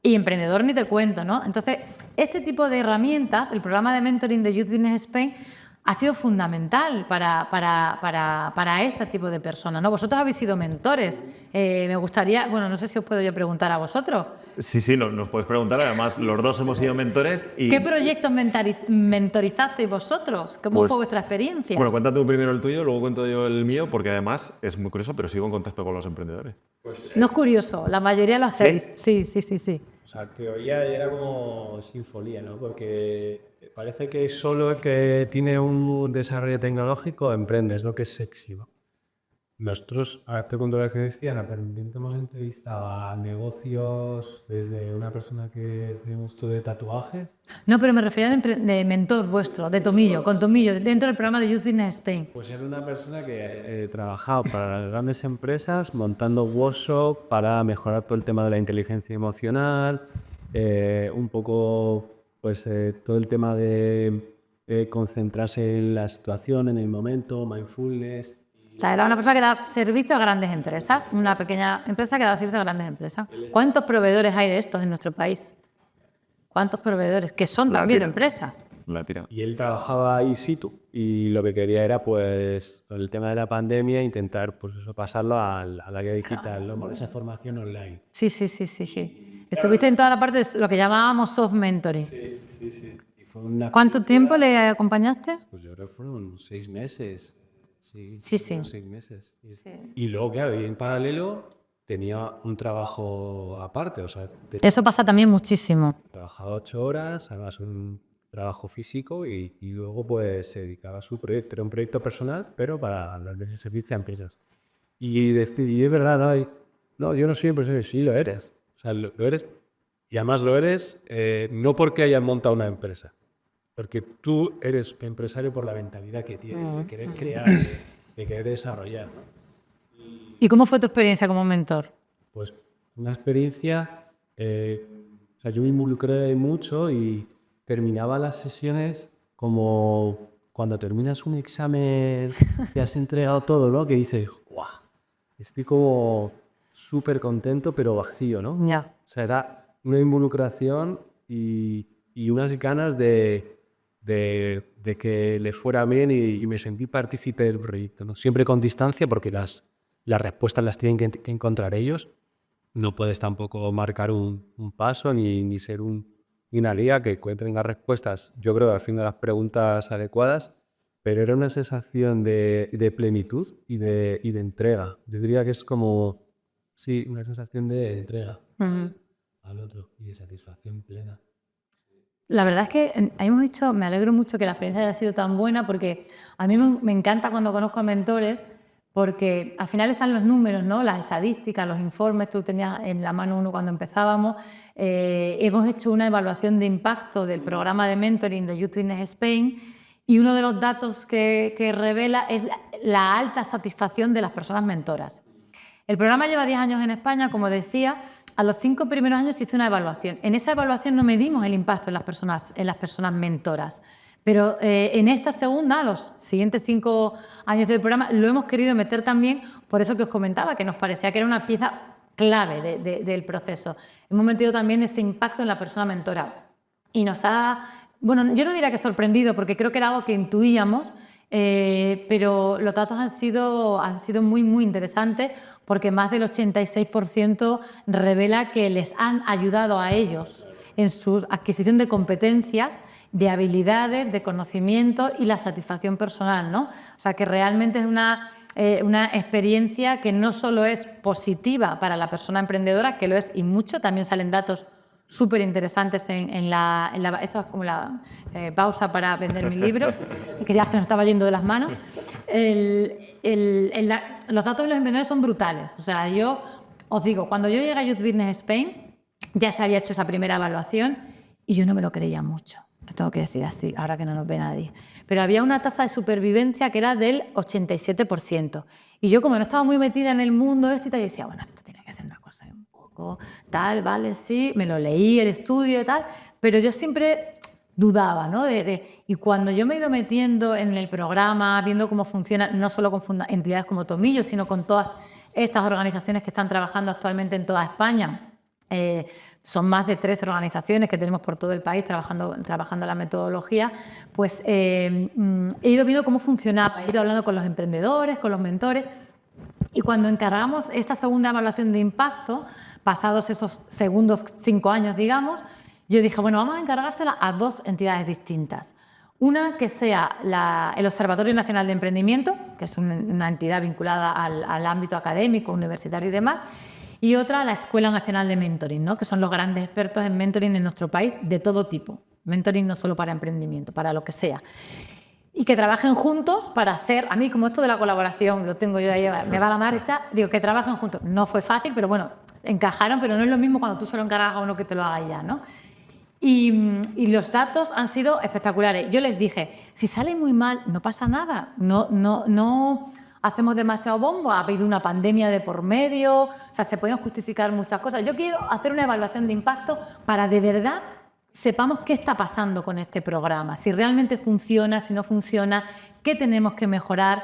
y emprendedor ni te cuento, ¿no? Entonces, este tipo de herramientas, el programa de mentoring de Youth Business Spain, ha sido fundamental para este tipo de personas, ¿no? Vosotros habéis sido mentores. Me gustaría, no sé si os puedo yo preguntar a vosotros. Sí, nos puedes preguntar. Además, los dos hemos sido mentores. ¿Qué proyectos mentorizasteis vosotros? ¿Cómo fue vuestra experiencia? Bueno, cuenta tú primero el tuyo, luego cuento yo el mío, porque además es muy curioso, pero sigo en contacto con los emprendedores. No es curioso, la mayoría lo hacéis. Sí. O sea, teoría era como sinfonía, ¿no? Porque parece que solo el que tiene un desarrollo tecnológico emprende, es lo que es sexy, ¿no? Nosotros, ahora te cuento lo que decía, recientemente hemos entrevistado a negocios desde una persona que hace esto de tatuajes. No, pero me refería de mentor vuestro, de Tomillo, con Tomillo, dentro del programa de Youth Business Spain. Pues era una persona que trabajaba para las grandes empresas montando workshops para mejorar todo el tema de la inteligencia emocional, un poco pues todo el tema de concentrarse en la situación, en el momento, mindfulness. O sea, era una persona que da servicio a grandes empresas, una pequeña empresa que da servicio a grandes empresas. ¿Cuántos proveedores hay de estos en nuestro país? ¿Cuántos proveedores? Que son también empresas. Y él trabajaba in situ y lo que quería era, pues, con el tema de la pandemia, intentar pues eso, pasarlo al área digital, ¿no? Por esa formación online. Sí. Estuviste en toda la parte de lo que llamábamos soft mentoring. Sí. Y fue ¿Cuánto tiempo le acompañaste? Pues yo creo que fueron 6 meses. Sí. 6 meses. Sí. Y luego, claro, y en paralelo tenía un trabajo aparte. O sea, Eso pasa también muchísimo. trabajaba 8 horas, además trabajo físico y luego pues se dedicaba a su proyecto. Era un proyecto personal, pero para dar servicio a empresas. Y es verdad, no, yo no soy empresario, sí lo eres. O sea, lo eres. Y además lo eres no porque hayas montado una empresa, porque tú eres empresario por la mentalidad que tienes, de querer crear, de querer desarrollar. ¿Y cómo fue tu experiencia como mentor? Pues una experiencia, o sea, yo me involucré mucho y terminaba las sesiones como cuando terminas un examen que has entregado todo, ¿no? Que dices, ¡guau! Estoy como súper contento, pero vacío, ¿no? Ya. O sea, era una involucración y unas ganas de que les fuera bien y me sentí partícipe del proyecto, ¿no? Siempre con distancia porque las respuestas las tienen que encontrar ellos. No puedes tampoco marcar un paso ni ser una guía que encuentren las respuestas, yo creo, haciendo las preguntas adecuadas, pero era una sensación de plenitud y de entrega. Yo diría que es como, sí, una sensación de entrega al otro y de satisfacción plena. La verdad es que hemos dicho, me alegro mucho que la experiencia haya sido tan buena porque a mí me encanta cuando conozco a mentores porque al final están los números, ¿no? Las estadísticas, los informes, tú tenías en la mano uno cuando empezábamos. Hemos hecho una evaluación de impacto del programa de mentoring de Youth Business Spain y uno de los datos que revela es la alta satisfacción de las personas mentoras. El programa lleva 10 años en España, como decía. A los 5 primeros años se hizo una evaluación. En esa evaluación no medimos el impacto en las personas mentoras. Pero en esta segunda, los siguientes 5 años del programa, lo hemos querido meter también, por eso que os comentaba, que nos parecía que era una pieza clave del proceso. Hemos metido también ese impacto en la persona mentora. Y nos ha, bueno, yo no diría que sorprendido, porque creo que era algo que intuíamos, pero los datos han sido muy, muy interesantes, porque más del 86% revela que les han ayudado a ellos en su adquisición de competencias, de habilidades, de conocimiento y la satisfacción personal, ¿no? O sea, que realmente es una experiencia que no solo es positiva para la persona emprendedora, que lo es y mucho, también salen datos súper interesantes esto es como la pausa para vender mi libro, que ya se nos estaba yendo de las manos. Los datos de los emprendedores son brutales. O sea, yo os digo, cuando yo llegué a Youth Business Spain, ya se había hecho esa primera evaluación y yo no me lo creía mucho. Lo tengo que decir así, ahora que no nos ve nadie. Pero había una tasa de supervivencia que era del 87%. Y yo, como no estaba muy metida en el mundo yo decía, bueno, esto tiene que ser una cosa un poco tal, vale, sí. Me lo leí, el estudio y tal, pero yo siempre dudaba, ¿no? Y cuando yo me he ido metiendo en el programa, viendo cómo funciona, no solo con entidades como Tomillo, sino con todas estas organizaciones que están trabajando actualmente en toda España, son más de 13 organizaciones que tenemos por todo el país trabajando la metodología, pues he ido viendo cómo funcionaba, he ido hablando con los emprendedores, con los mentores, y cuando encargamos esta segunda evaluación de impacto, pasados esos segundos 5 años, digamos, yo dije, bueno, vamos a encargársela a 2 entidades distintas. Una que sea el Observatorio Nacional de Emprendimiento, que es una entidad vinculada al ámbito académico, universitario y demás, y otra la Escuela Nacional de Mentoring, ¿no? Que son los grandes expertos en mentoring en nuestro país de todo tipo. Mentoring no solo para emprendimiento, para lo que sea. Y que trabajen juntos para hacer, a mí como esto de la colaboración, lo tengo yo ahí, me va la marcha, digo que trabajen juntos. No fue fácil, pero bueno, encajaron, pero no es lo mismo cuando tú solo encargas a uno que te lo haga ya, ¿no? Y los datos han sido espectaculares. Yo les dije, si sale muy mal, no pasa nada, no hacemos demasiado bombo, ha habido una pandemia de por medio, o sea, se pueden justificar muchas cosas. Yo quiero hacer una evaluación de impacto para de verdad sepamos qué está pasando con este programa, si realmente funciona, si no funciona, qué tenemos que mejorar,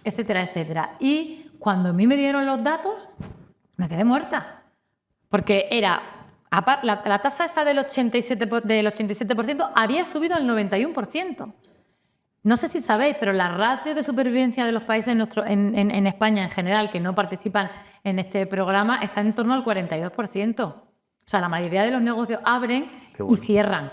etcétera, etcétera. Y cuando a mí me dieron los datos, me quedé muerta, porque era... La tasa esa del 87% había subido al 91%. No sé si sabéis, pero la ratio de supervivencia de los países en España en general que no participan en este programa está en torno al 42%. O sea, la mayoría de los negocios abren y cierran.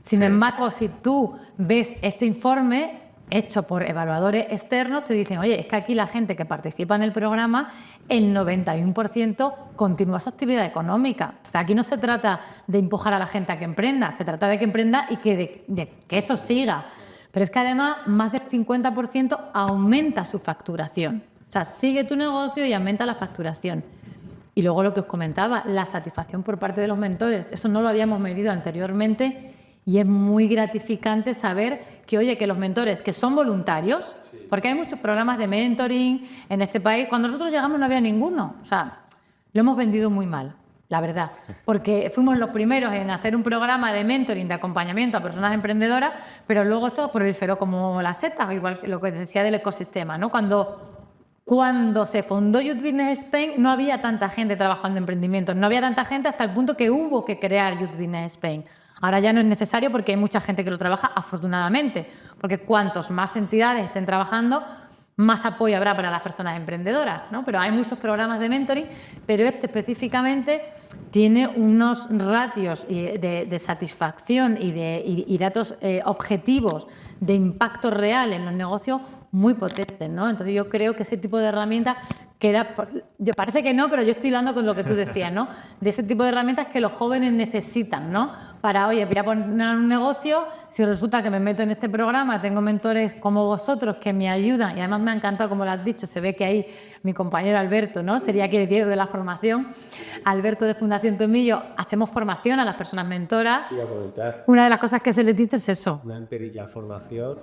Sin embargo, si tú ves este informe, hecho por evaluadores externos, te dicen, oye, es que aquí la gente que participa en el programa, el 91% continúa su actividad económica. O sea, aquí no se trata de empujar a la gente a que emprenda, se trata de que emprenda y de que eso siga. Pero es que además más del 50% aumenta su facturación. O sea, sigue tu negocio y aumenta la facturación. Y luego lo que os comentaba, la satisfacción por parte de los mentores. Eso no lo habíamos medido anteriormente y es muy gratificante saber que, oye, que los mentores que son voluntarios, porque hay muchos programas de mentoring en este país, cuando nosotros llegamos no había ninguno. O sea, lo hemos vendido muy mal, la verdad, porque fuimos los primeros en hacer un programa de mentoring, de acompañamiento a personas emprendedoras, pero luego esto proliferó como la seta, igual que lo que decía del ecosistema, ¿no? Cuando se fundó Youth Business Spain no había tanta gente trabajando en emprendimientos, no había tanta gente hasta el punto que hubo que crear Youth Business Spain. Ahora ya no es necesario porque hay mucha gente que lo trabaja, afortunadamente, porque cuantos más entidades estén trabajando, más apoyo habrá para las personas emprendedoras, ¿no? Pero hay muchos programas de mentoring, pero este específicamente tiene unos ratios de satisfacción y datos objetivos de impacto real en los negocios muy potentes, ¿no? Entonces yo creo que ese tipo de herramientas parece que no, pero yo estoy hablando con lo que tú decías, ¿no? De ese tipo de herramientas que los jóvenes necesitan, ¿no? Para, oye, voy a poner un negocio, si resulta que me meto en este programa, tengo mentores como vosotros que me ayudan, y además me ha encantado, como lo has dicho, se ve que ahí mi compañero Alberto, ¿no? Sería aquí el Diego de la formación, Alberto de Fundación Tomillo, hacemos formación a las personas mentoras. Sí, a comentar. Una de las cosas que se les dice es eso. Una perilla formación.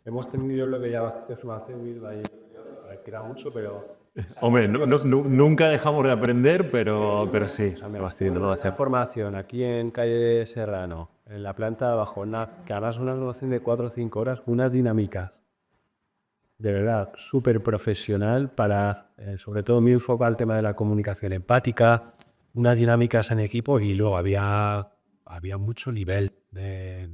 Hemos tenido lo que ya bastante formación, que era mucho, pero... Hombre, nunca dejamos de aprender, pero sí. O sea, me fastidio, ¿no? Hacer formación aquí en calle Serrano, en la planta de abajo, que hagas una formación de 4 o 5 horas, unas dinámicas. De verdad, súper profesional para, sobre todo, muy enfocado al tema de la comunicación empática, unas dinámicas en equipo y luego había mucho nivel de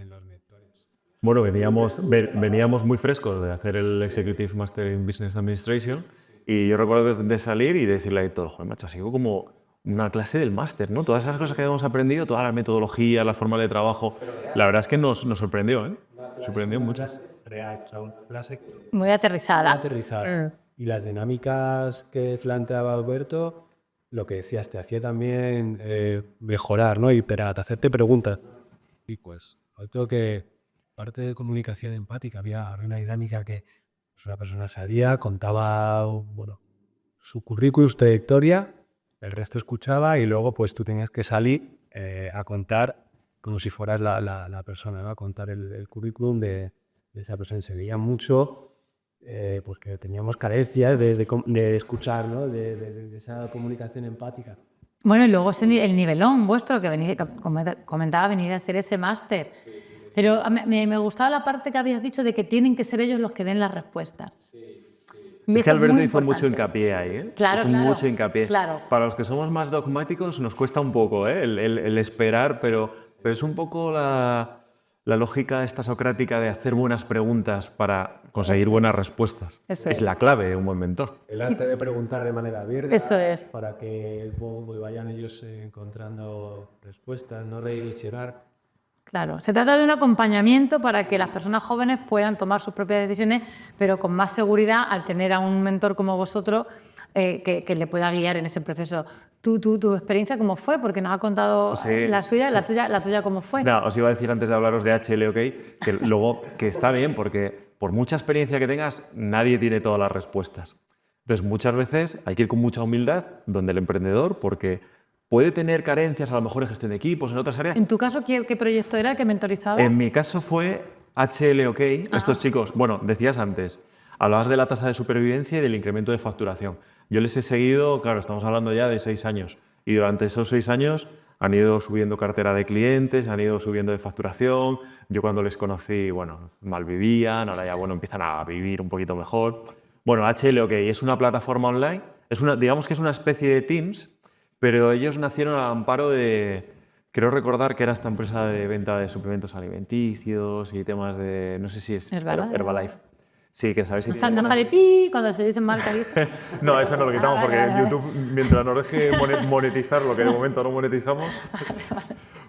los mentores. Bueno, veníamos muy frescos de hacer el Executive Master in Business Administration y yo recuerdo de salir y decirle a Héctor, joder, macho, ha sido como una clase del máster, ¿no? Todas esas cosas que habíamos aprendido, toda la metodología, la forma de trabajo, la verdad es que nos sorprendió, ¿eh? Sorprendió mucho. Muy aterrizada. Y las dinámicas que planteaba Alberto, lo que decías, te hacía también mejorar, ¿no? Y hacerte preguntas. Y pues, creo que parte de comunicación empática había una dinámica que pues, una persona salía, contaba su currículum, su trayectoria, el resto escuchaba y luego pues tú tenías que salir a contar como si fueras la persona, ¿no? A contar el currículum de esa persona. Se veía mucho pues que teníamos carencias de escuchar, ¿no? de esa comunicación empática. Bueno, y luego el nivelón vuestro que comentaba, venir a hacer ese máster. Sí. Pero me gustaba la parte que habías dicho de que tienen que ser ellos los que den las respuestas. Sí. Es que Alberto hizo mucho hincapié ahí, ¿eh? Claro, mucho hincapié. Claro. Para los que somos más dogmáticos nos cuesta un poco, ¿eh? el esperar, pero es un poco la lógica esta socrática de hacer buenas preguntas para conseguir buenas respuestas. Eso es la clave de un buen mentor. El arte de preguntar de manera abierta. Eso es. Para que vayan ellos encontrando respuestas, no reivindicar. Claro, se trata de un acompañamiento para que las personas jóvenes puedan tomar sus propias decisiones, pero con más seguridad al tener a un mentor como vosotros que le pueda guiar en ese proceso. ¿Tu experiencia cómo fue? Porque nos ha contado la suya, la tuya ¿cómo fue? No, os iba a decir antes de hablaros de HLOK, que luego que está bien, porque por mucha experiencia que tengas, nadie tiene todas las respuestas. Entonces, muchas veces hay que ir con mucha humildad donde el emprendedor, porque puede tener carencias a lo mejor en gestión de equipos, en otras áreas. ¿En tu caso qué proyecto era el que mentorizaba? En mi caso fue HLOK. Estos chicos, bueno, decías antes, hablabas de la tasa de supervivencia y del incremento de facturación. Yo les he seguido, claro, estamos hablando ya de 6 años, y durante esos 6 años han ido subiendo cartera de clientes, han ido subiendo de facturación. Yo cuando les conocí, bueno, mal vivían, ahora ya, bueno, empiezan a vivir un poquito mejor. Bueno, HLOK es una plataforma online, digamos que es una especie de Teams, pero ellos nacieron al amparo de, creo recordar que era esta empresa de venta de suplementos alimenticios y temas de, no sé si es Herbalife. Sí, que sabéis. O sea, no sale pi cuando se dicen marcas y eso. No, eso no lo quitamos porque YouTube, mientras nos deje monetizar lo que de momento no monetizamos.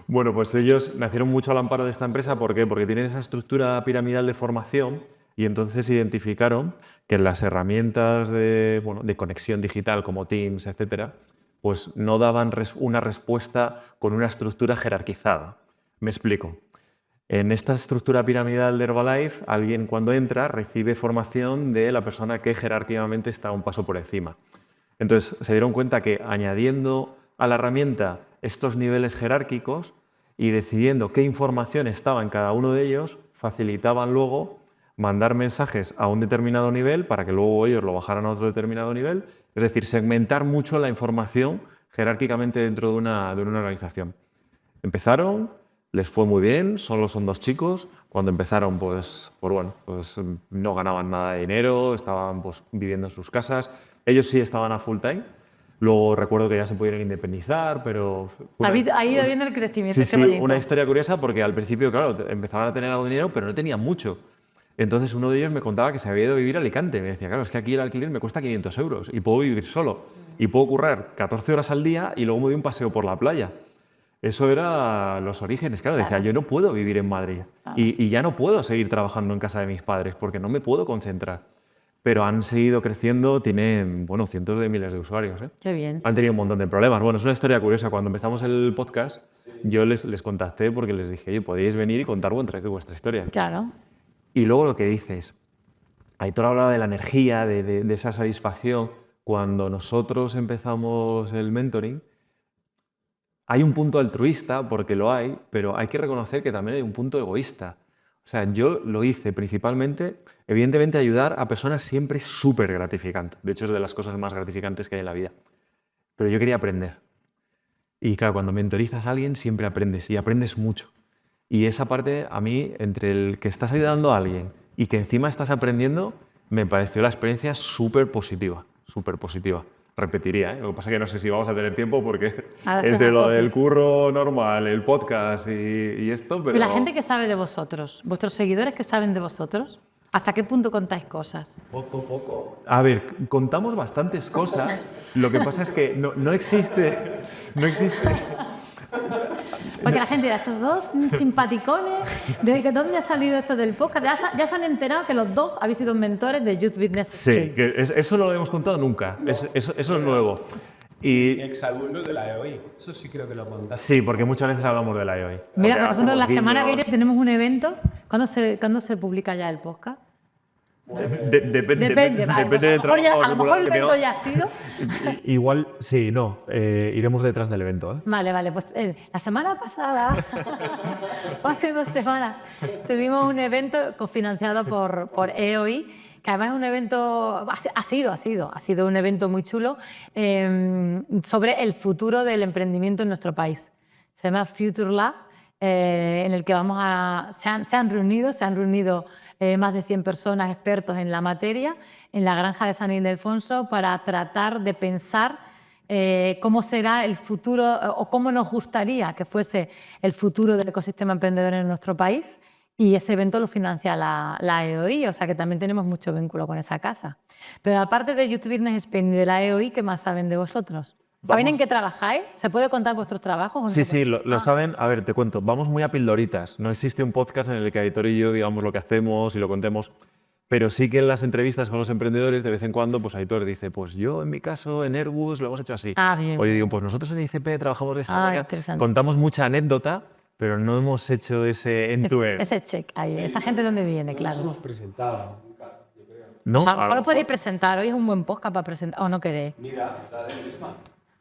Bueno, pues ellos nacieron mucho al amparo de esta empresa. ¿Por qué? Porque tienen esa estructura piramidal de formación y entonces identificaron que las herramientas de, bueno, de conexión digital como Teams, etcétera, pues no daban una respuesta con una estructura jerarquizada. Me explico. En esta estructura piramidal de Herbalife, alguien cuando entra recibe formación de la persona que jerárquicamente está un paso por encima. Entonces se dieron cuenta que añadiendo a la herramienta estos niveles jerárquicos y decidiendo qué información estaba en cada uno de ellos, facilitaban luego mandar mensajes a un determinado nivel para que luego ellos lo bajaran a otro determinado nivel. Es decir, segmentar mucho la información jerárquicamente dentro de una organización. Empezaron, les fue muy bien, solo son 2 chicos. Cuando empezaron, pues no ganaban nada de dinero, estaban pues, viviendo en sus casas. Ellos sí estaban a full time. Luego recuerdo que ya se pudieron independizar, pero... Ha ido viendo el crecimiento. Sí, una historia curiosa porque al principio, claro, empezaban a tener algo de dinero, pero no tenían mucho. Entonces uno de ellos me contaba que se había ido a vivir a Alicante. Me decía, claro, es que aquí el alquiler me cuesta 500 euros y puedo vivir solo. Y puedo currar 14 horas al día y luego me doy un paseo por la playa. Eso era los orígenes, claro. Decía, yo no puedo vivir en Madrid y ya no puedo seguir trabajando en casa de mis padres porque no me puedo concentrar. Pero han seguido creciendo, tienen, bueno, cientos de miles de usuarios. Qué bien. Han tenido un montón de problemas. Bueno, es una historia curiosa. Cuando empezamos el podcast, yo les contacté porque les dije, oye, podéis venir y contar vuestra historia. Claro. Y luego lo que dices, Aitor hablaba de la energía, de esa satisfacción. Cuando nosotros empezamos el mentoring, hay un punto altruista, porque lo hay, pero hay que reconocer que también hay un punto egoísta. O sea, yo lo hice principalmente, evidentemente ayudar a personas siempre es súper gratificante. De hecho, es de las cosas más gratificantes que hay en la vida. Pero yo quería aprender. Y claro, cuando mentorizas a alguien siempre aprendes y aprendes mucho. Y esa parte, a mí, entre el que estás ayudando a alguien y que encima estás aprendiendo, me pareció la experiencia súper positiva, súper positiva. Repetiría, ¿eh? Lo que pasa es que no sé si vamos a tener tiempo porque entre lo del curro normal, el podcast y esto, pero... ¿Y la gente que sabe de vosotros? ¿Vuestros seguidores que saben de vosotros? ¿Hasta qué punto contáis cosas? Poco. A ver, contamos bastantes cosas. Lo que pasa es que no existe... Porque la gente dirá, estos dos simpaticones, ¿de dónde ha salido esto del podcast? Ya se han enterado que los dos habéis sido mentores de Youth Business Sí, que eso no lo habíamos contado nunca. Eso es nuevo. Y exalumnos de la EOI. Eso sí creo que lo contaste. sí, porque muchas veces hablamos de la EOI. Mira, nosotros la semana que viene tenemos un evento. ¿Cuándo se publica ya el podcast? Depende del trabajo. A lo mejor el evento ya ha sido. Igual, sí, no. Iremos detrás del evento. ¿Eh? Vale, pues la semana pasada, o hace 2 semanas, tuvimos un evento cofinanciado por EOI, que además es un evento, ha sido un evento muy chulo sobre el futuro del emprendimiento en nuestro país. Se llama Future Lab, en el que se han reunido más de 100 personas expertos en la materia en la granja de San Ildefonso para tratar de pensar cómo será el futuro o cómo nos gustaría que fuese el futuro del ecosistema emprendedor en nuestro país. Y ese evento lo financia la EOI, o sea que también tenemos mucho vínculo con esa casa. Pero aparte de Youth Business Spain y de la EOI, ¿qué más saben de vosotros? ¿Saben en qué trabajáis? ¿Se puede contar vuestros trabajos? ¿O no Sí, lo saben. A ver, te cuento. Vamos muy a pildoritas. No existe un podcast en el que Aitor y yo digamos lo que hacemos y lo contemos. Pero sí que en las entrevistas con los emprendedores, de vez en cuando, pues Aitor dice, pues yo en mi caso en Airbus lo hemos hecho así. Bien. Oye, digo, pues nosotros en ICP trabajamos de esta manera. Interesante. Contamos mucha anécdota, pero no hemos hecho ese end-to-end. Ese check ahí. ¿Esta gente de dónde viene? Claro. Hemos presentado. ¿No? O sea, a lo mejor lo podéis presentar. Hoy es un buen podcast para presentar. ¿O no queréis? Mira, la de Luisma.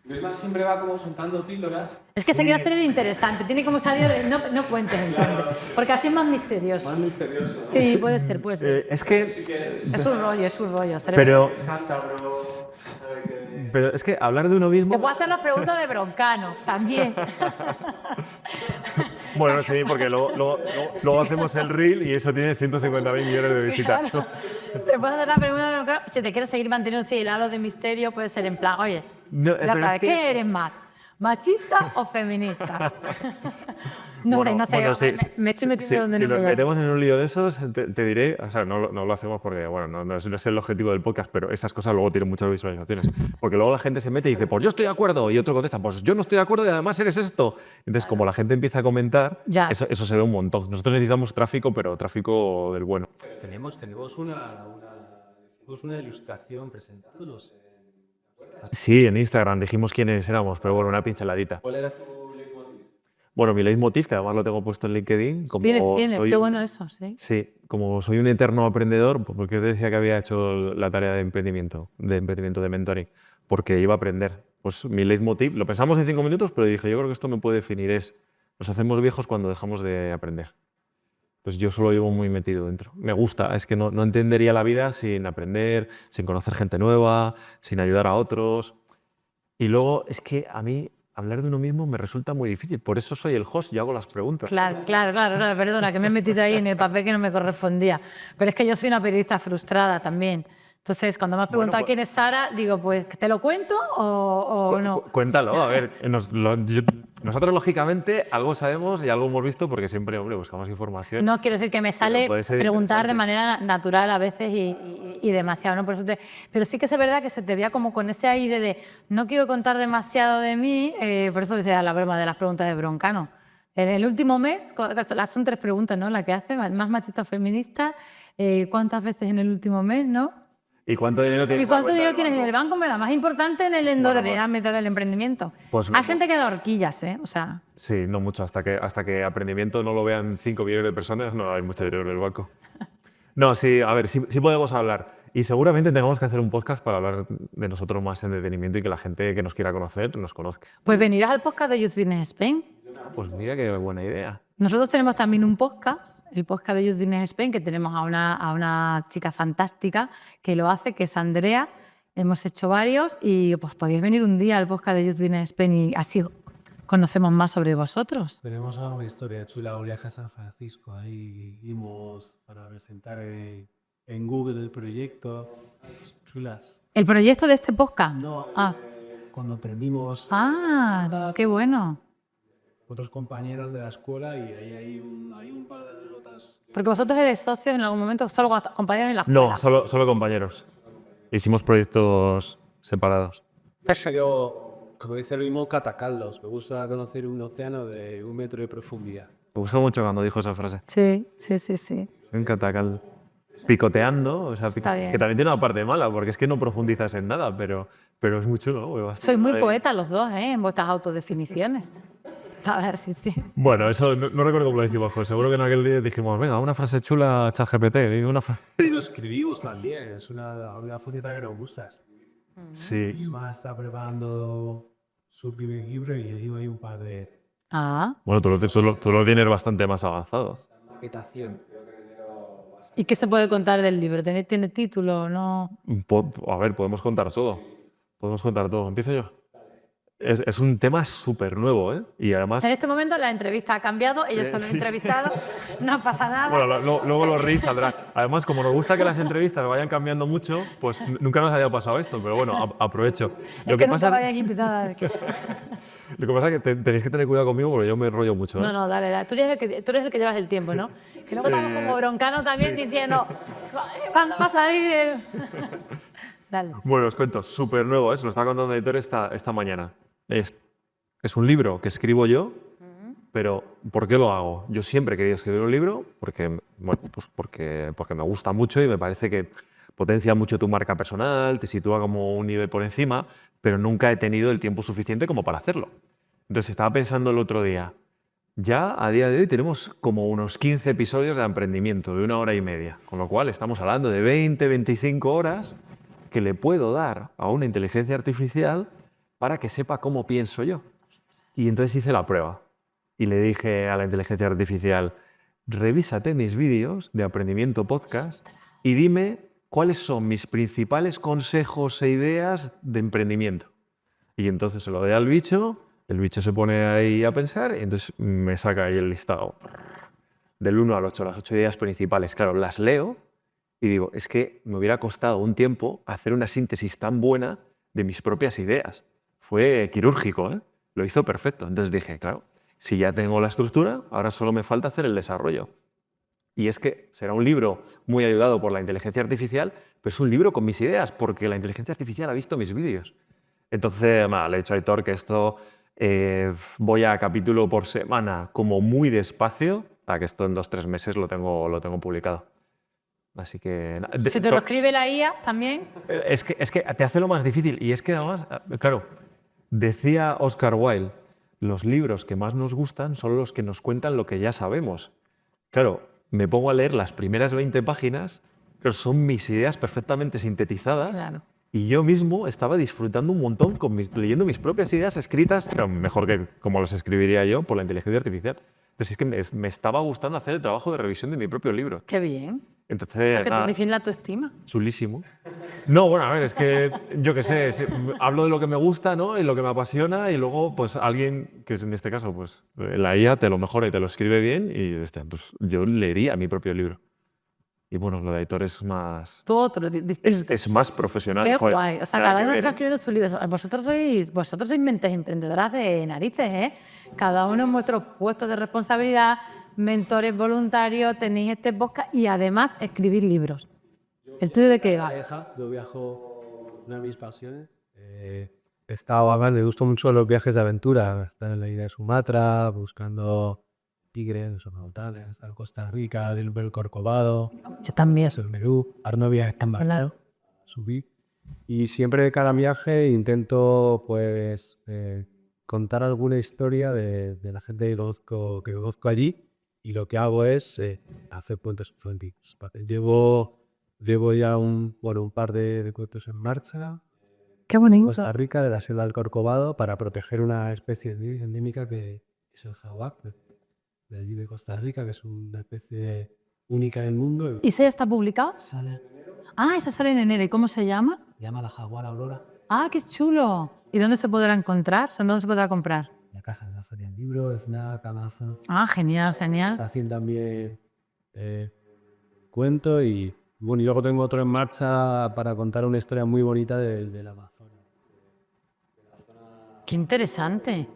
Luisma siempre va como soltando píldoras. Es que se quiere hacer el interesante. Tiene como salir de... No cuentes entonces. Porque así es más misterioso. Más misterioso. Sí, puede ser. Es que... Es un rollo. Pero Exacto, bro. Pero es que hablar de uno mismo... Te puedo hacer la pregunta de Broncano también. Bueno, sí, porque luego hacemos el reel y eso tiene 150.000 millones de visitas. Claro. Te puedo hacer la pregunta de Broncano. Si te quieres seguir manteniendo ese halo de misterio, puede ser en plan, oye, No, ya sabes, ¿qué eres más? ¿Machista o feminista? No sé, Bueno, sí, me estoy metiendo donde si no nos me metemos en un lío de esos, te diré, o sea, no lo hacemos porque, bueno, no es el objetivo del podcast, pero esas cosas luego tienen muchas visualizaciones. Porque luego la gente se mete y dice, pues yo estoy de acuerdo, y otro contesta, pues yo no estoy de acuerdo y además eres esto. Entonces, como la gente empieza a comentar, Ya. eso se ve un montón. Nosotros necesitamos tráfico, pero tráfico del bueno. Tenemos una ilustración presentándonos. Sí, en Instagram dijimos quiénes éramos, pero bueno, una pinceladita. ¿Cuál era tu leitmotiv? Bueno, mi leitmotiv, que además lo tengo puesto en LinkedIn, como Tienes, soy, qué bueno eso, sí. sí, como soy un eterno aprendedor, pues porque te decía que había hecho la tarea de emprendimiento de mentoring, porque iba a aprender. Pues mi leitmotiv, lo pensamos en 5 minutos, pero dije, yo creo que esto me puede definir, nos hacemos viejos cuando dejamos de aprender. Entonces yo solo llevo muy metido dentro. Me gusta, es que no entendería la vida sin aprender, sin conocer gente nueva, sin ayudar a otros. Y luego es que a mí hablar de uno mismo me resulta muy difícil. Por eso soy el host y hago las preguntas. Claro, perdona, que me he metido ahí en el papel que no me correspondía. Pero es que yo soy una periodista frustrada también. Entonces, cuando me has preguntado quién es Sara, digo, pues, ¿te lo cuento o no? Cuéntalo, a ver. Nosotros, lógicamente, algo sabemos y algo hemos visto porque siempre, hombre, buscamos información. No, quiero decir que me sale puede ser preguntar de interesante. manera natural a veces y demasiado, ¿no? Por eso pero sí que es verdad que se te veía como con ese aire de no quiero contar demasiado de mí, por eso decía la broma de las preguntas de Broncano. En el último mes, son 3 preguntas, ¿no? La que hace, más machista o feminista, ¿cuántas veces en el último mes, no? ¿Y cuánto dinero tienes? ¿Y cuánto dinero tienes en el banco? Hombre, la más importante en el ámbito del emprendimiento. pues Hay gente que da horquillas, ¿eh? O sea, Sí, no mucho. Hasta que aprendimiento no lo vean 5 millones de personas, no hay mucho dinero en el banco. No, sí, a ver, sí podemos hablar. Y seguramente tengamos que hacer un podcast para hablar de nosotros más en detenimiento y que la gente que nos quiera conocer nos conozca. pues venirás al podcast de Youth Business Spain. Pues mira qué buena idea. Nosotros tenemos también un podcast, el podcast de Youth Business Spain, que tenemos a una chica fantástica que lo hace, que es Andrea. Hemos hecho varios y pues podéis venir un día al podcast de Youth Business Spain y así conocemos más sobre vosotros. Tenemos una historia chula, un viaje a San Francisco. Ahí íbamos para presentar en Google el proyecto. Chulas. ¿El proyecto de este podcast? No, Ah, cuando aprendimos qué bueno. otros compañeros de la escuela y ahí hay un par de notas. Porque vosotros eres socios en algún momento, solo compañeros en la escuela. No, solo compañeros. Hicimos proyectos separados. Yo, como dice el mismo, Catacarlos. Me gusta conocer un océano de 1 metro de profundidad. Me gustó mucho cuando dijo esa frase. Sí. En Catacal. Picoteando, o sea, Está bien. que también tiene una parte mala, porque es que no profundizas en nada, pero es muy chulo. Bastante. Sois muy poetas los dos, ¿eh? En vuestras autodefiniciones. A ver, sí. Bueno, eso no recuerdo cómo lo decimos, pero seguro que en aquel día dijimos, venga, una frase chula, ChatGPT, una frase. Y lo escribimos también. Es una funita que nos gusta. Sí. Isma está preparando su primer libro y yo hay un par de Bueno, tú lo tienes bastante más avanzado. maquetación. ¿Y qué se puede contar del libro? ¿Tiene título? ¿No? A ver, podemos contar todo. ¿Empiezo yo? Es un tema súper nuevo, ¿eh? Y además... En este momento la entrevista ha cambiado, ellos son los entrevistados, no pasa nada. Bueno, luego los reels saldrán. Además, como nos gusta que las entrevistas vayan cambiando mucho, pues nunca nos haya pasado esto, pero bueno, aprovecho. Es que nunca me hayan invitado a ver. Lo que pasa es que tenéis que tener cuidado conmigo porque yo me enrollo mucho. ¿eh? No, dale. Tú eres el que llevas el tiempo, ¿no? Que luego estamos como Broncano también diciendo, ¿cuándo va a salir? Dale. Bueno, os cuento, súper nuevo, ¿eh? Se lo estaba contando el editor esta mañana. Es un libro que escribo yo, pero ¿por qué lo hago? Yo siempre he querido escribir un libro porque me gusta mucho y me parece que potencia mucho tu marca personal, te sitúa como un nivel por encima, pero nunca he tenido el tiempo suficiente como para hacerlo. Entonces estaba pensando el otro día, ya a día de hoy tenemos como unos 15 episodios de emprendimiento de 1 hora y media, con lo cual estamos hablando de 20-25 horas que le puedo dar a una inteligencia artificial para que sepa cómo pienso yo. Y entonces hice la prueba y le dije a la inteligencia artificial, revísate mis vídeos de Aprendimiento Podcast y dime cuáles son mis principales consejos e ideas de emprendimiento. Y entonces se lo doy al bicho, el bicho se pone ahí a pensar y entonces me saca ahí el listado. Del 1 al 8, las 8 ideas principales. Claro, las leo y digo, es que me hubiera costado un tiempo hacer una síntesis tan buena de mis propias ideas. Fue quirúrgico, ¿eh? lo hizo perfecto. Entonces dije, claro, si ya tengo la estructura, ahora solo me falta hacer el desarrollo. Y es que será un libro muy ayudado por la inteligencia artificial, pero es un libro con mis ideas, porque la inteligencia artificial ha visto mis vídeos. Entonces, le he dicho a Aitor que esto voy a capítulo por semana, como muy despacio, para que esto en 2-3 meses lo tengo publicado. Así que... Si te lo escribe la IA también. Es que te hace lo más difícil. Y es que además, claro, decía Oscar Wilde, los libros que más nos gustan son los que nos cuentan lo que ya sabemos. Claro, me pongo a leer las primeras 20 páginas, pero son mis ideas perfectamente sintetizadas. Claro. Y yo mismo estaba disfrutando un montón leyendo mis propias ideas escritas, pero mejor que como las escribiría yo por la inteligencia artificial. Entonces es que me estaba gustando hacer el trabajo de revisión de mi propio libro. Qué bien. Entonces, O sea, que nada, te defiende la autoestima. chulísimo. No, bueno, a ver, es que yo qué sé, hablo de lo que me gusta, ¿no? Y lo que me apasiona, y luego, pues alguien, que es en este caso, pues la IA te lo mejora y te lo escribe bien, y pues yo leería mi propio libro. Y bueno, lo de Aitor es más... Tú otro, distinto. Es más profesional. Qué joder, guay. O sea, nada cada que uno ver. está escribiendo su libro. Vosotros sois mentes emprendedoras de narices, ¿eh? Cada uno en vuestros puestos de responsabilidad, mentores voluntarios, tenéis este podcast y además escribir libros. ¿El tuyo de qué va? Yo viajo, una de mis pasiones. He estado, además, me gustan mucho los viajes de aventura. Estar en la isla de Sumatra, buscando tigres, orangutanes, estar en Costa Rica, del Corcovado, Yo también. el Perú. Ahora no viajes tan Claro. subí. Y siempre de cada viaje intento, pues, contar alguna historia de la gente que conozco allí. Y lo que hago es hacer puentes zombis. Llevo ya un par de cuentos en marcha. Qué bonito. Costa Rica, de la selva del Corcovado, para proteger una especie endémica que es el jaguar de allí de Costa Rica, que es una especie única en el mundo. ¿Y ese ya está publicado? Sale, Ah, esa sale en enero. ¿Y cómo se llama? se llama la jaguar aurora. Ah, qué chulo. ¿Y dónde se podrá encontrar? ¿Dónde se podrá comprar? La casa de la feria del libro, FNAC, Amazon. Ah, genial, genial. Hacen también cuento y bueno, y luego tengo otro en marcha para contar una historia muy bonita del Amazonas. Qué interesante.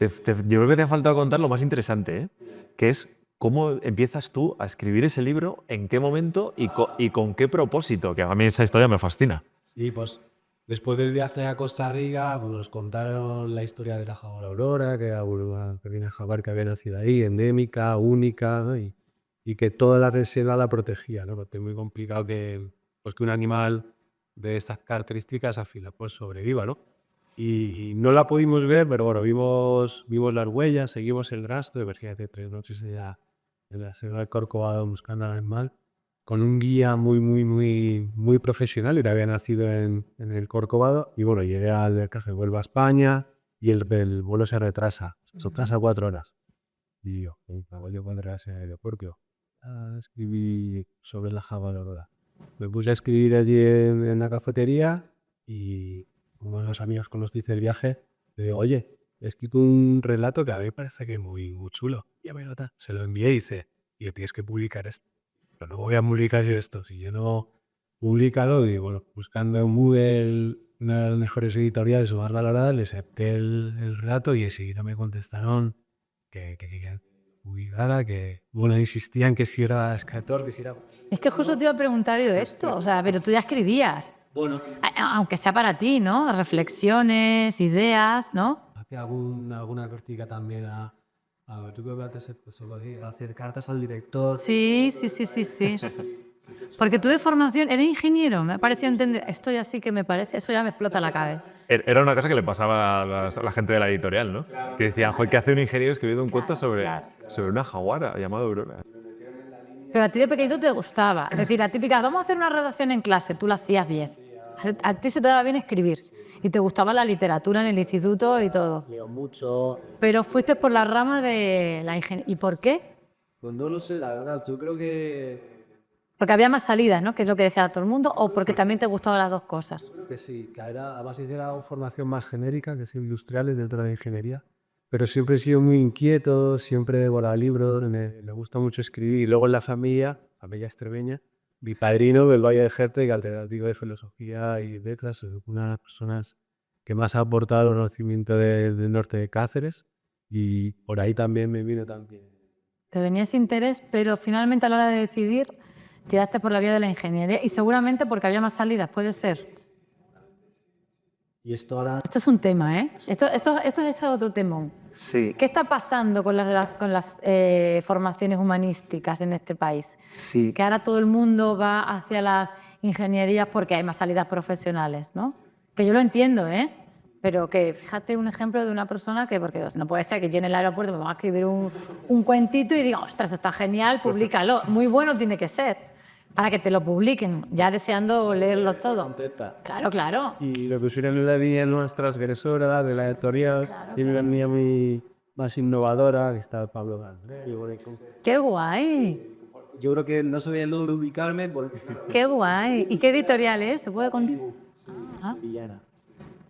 Yo creo que te ha faltado contar lo más interesante, ¿eh? Que es cómo empiezas tú a escribir ese libro, en qué momento y con qué propósito, que a mí esa historia me fascina. Sí, pues después del viaje a Costa Rica, pues nos contaron la historia de la jaguar aurora, que era una jaguar que había nacido ahí, endémica, única, ¿no? Y que toda la reserva la protegía, ¿no? Porque es muy complicado que un animal de estas características al final pues sobreviva, ¿no? Y no la pudimos ver, pero bueno, vimos las huellas, seguimos el rastro, imagínate 3 noches allá en la selva del Corcovado buscando al animal, con un guía muy profesional. Él había nacido en el Corcovado y bueno, llegué al viaje, vuelvo a España y el vuelo se retrasa 4 horas. Y yo, ¿cómo yo 4 horas en el aeropuerto? Escribí sobre la jaguar aurora. Me puse a escribir allí en la cafetería y uno de los amigos con los que hice el viaje le digo, oye, he escrito un relato que a mí me parece que es muy chulo. Y a mi nota se lo envié y dice, y tienes que publicar esto. Pero no voy a publicar esto. Si yo no publicalo, digo, bueno, buscando en Google una de las mejores editoriales o más valoradas, les acepté el relato y enseguida me contestaron que publicara, que bueno, insistían que si era escritor, que si era... Es que justo te iba a preguntar yo esto. O sea, pero tú ya escribías. Bueno, Aunque sea para ti, ¿no? Reflexiones, ideas, ¿no? hacía alguna crítica también a tú que hablaste sobre hacer cartas al director. Sí. Porque tú de formación eres ingeniero, me ha parecido entender. Esto ya sí que me parece, eso ya me explota la cabeza. Era una cosa que le pasaba a la gente de la editorial, ¿no? Que decían, joder, ¿qué hace un ingeniero escribiendo un cuento sobre una jaguara llamada Aurora? Pero a ti de pequeñito te gustaba. Es decir, la típica, vamos a hacer una redacción en clase, tú la hacías bien. A ti se te daba bien escribir. Y te gustaba la literatura en el instituto y todo. Leo mucho. Pero fuiste por la rama de la ingeniería. ¿Y por qué? Pues no lo sé, la verdad. Yo creo que Porque había más salidas, ¿no? Que es lo que decía todo el mundo. O porque también te gustaban las dos cosas. sí, que era, además hiciera formación más genérica, que es industriales dentro de la ingeniería. Pero siempre he sido muy inquieto, siempre he devorado libros, me gusta mucho escribir. Y luego en la familia extremeña, mi padrino del Valle de Jerte, catedrático de filosofía y letras, una de las personas que más ha aportado al conocimiento del norte de Cáceres, y por ahí también me vino también. Te venía ese interés, pero finalmente a la hora de decidir tiraste por la vía de la ingeniería y seguramente porque había más salidas, puede ser. Y esto ahora... Esto es un tema, ¿eh? Esto es otro temón. Sí, ¿Qué está pasando con las formaciones humanísticas en este país? sí. Que ahora todo el mundo va hacia las ingenierías porque hay más salidas profesionales, ¿no? Que yo lo entiendo, ¿eh? Pero que fíjate un ejemplo de una persona que, porque no puede ser que yo en el aeropuerto me ponga a escribir un cuentito y diga, ostras, esto está genial, públicalo. Muy bueno tiene que ser para que te lo publiquen, ya deseando leerlo todo. Claro, claro. Y lo pusieron en la vía más transgresora de la editorial, tiene una línea muy más innovadora, que está Pablo Gandré. Qué guay, Yo creo que no sabía dónde ubicarme porque qué guay. ¿Y qué editorial es? ¿Se puede contar? Ah,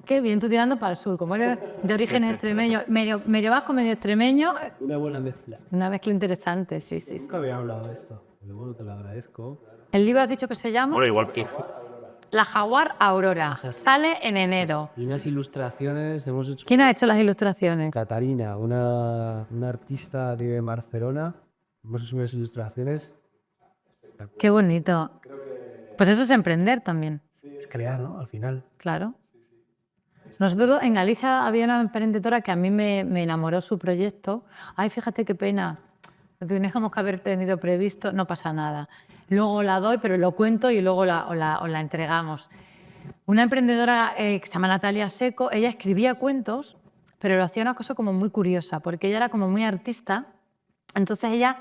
qué bien, tú tirando para el sur, como eres de origen extremeño, medio vasco, medio extremeño, una buena mezcla. una mezcla interesante, sí, sí, sí. Nunca había hablado de esto, pero bueno, te lo agradezco. ¿El libro has dicho que se llama? Bueno, igual que... La Jaguar Aurora. Sale en enero. Y unas ilustraciones hemos hecho. ¿Quién ha hecho las ilustraciones? Catarina, una artista de Barcelona, hemos hecho unas ilustraciones. Qué bonito. Pues eso es emprender también, Es crear, ¿no? Al final. claro. Nosotros en Galicia había una emprendedora que a mí me enamoró su proyecto. Ay, fíjate qué pena. Lo teníamos que haber tenido previsto, no pasa nada. Luego la doy, pero lo cuento y luego os la entregamos. Una emprendedora que se llama Natalia Seco, ella escribía cuentos, pero lo hacía una cosa como muy curiosa, porque ella era como muy artista. Entonces ella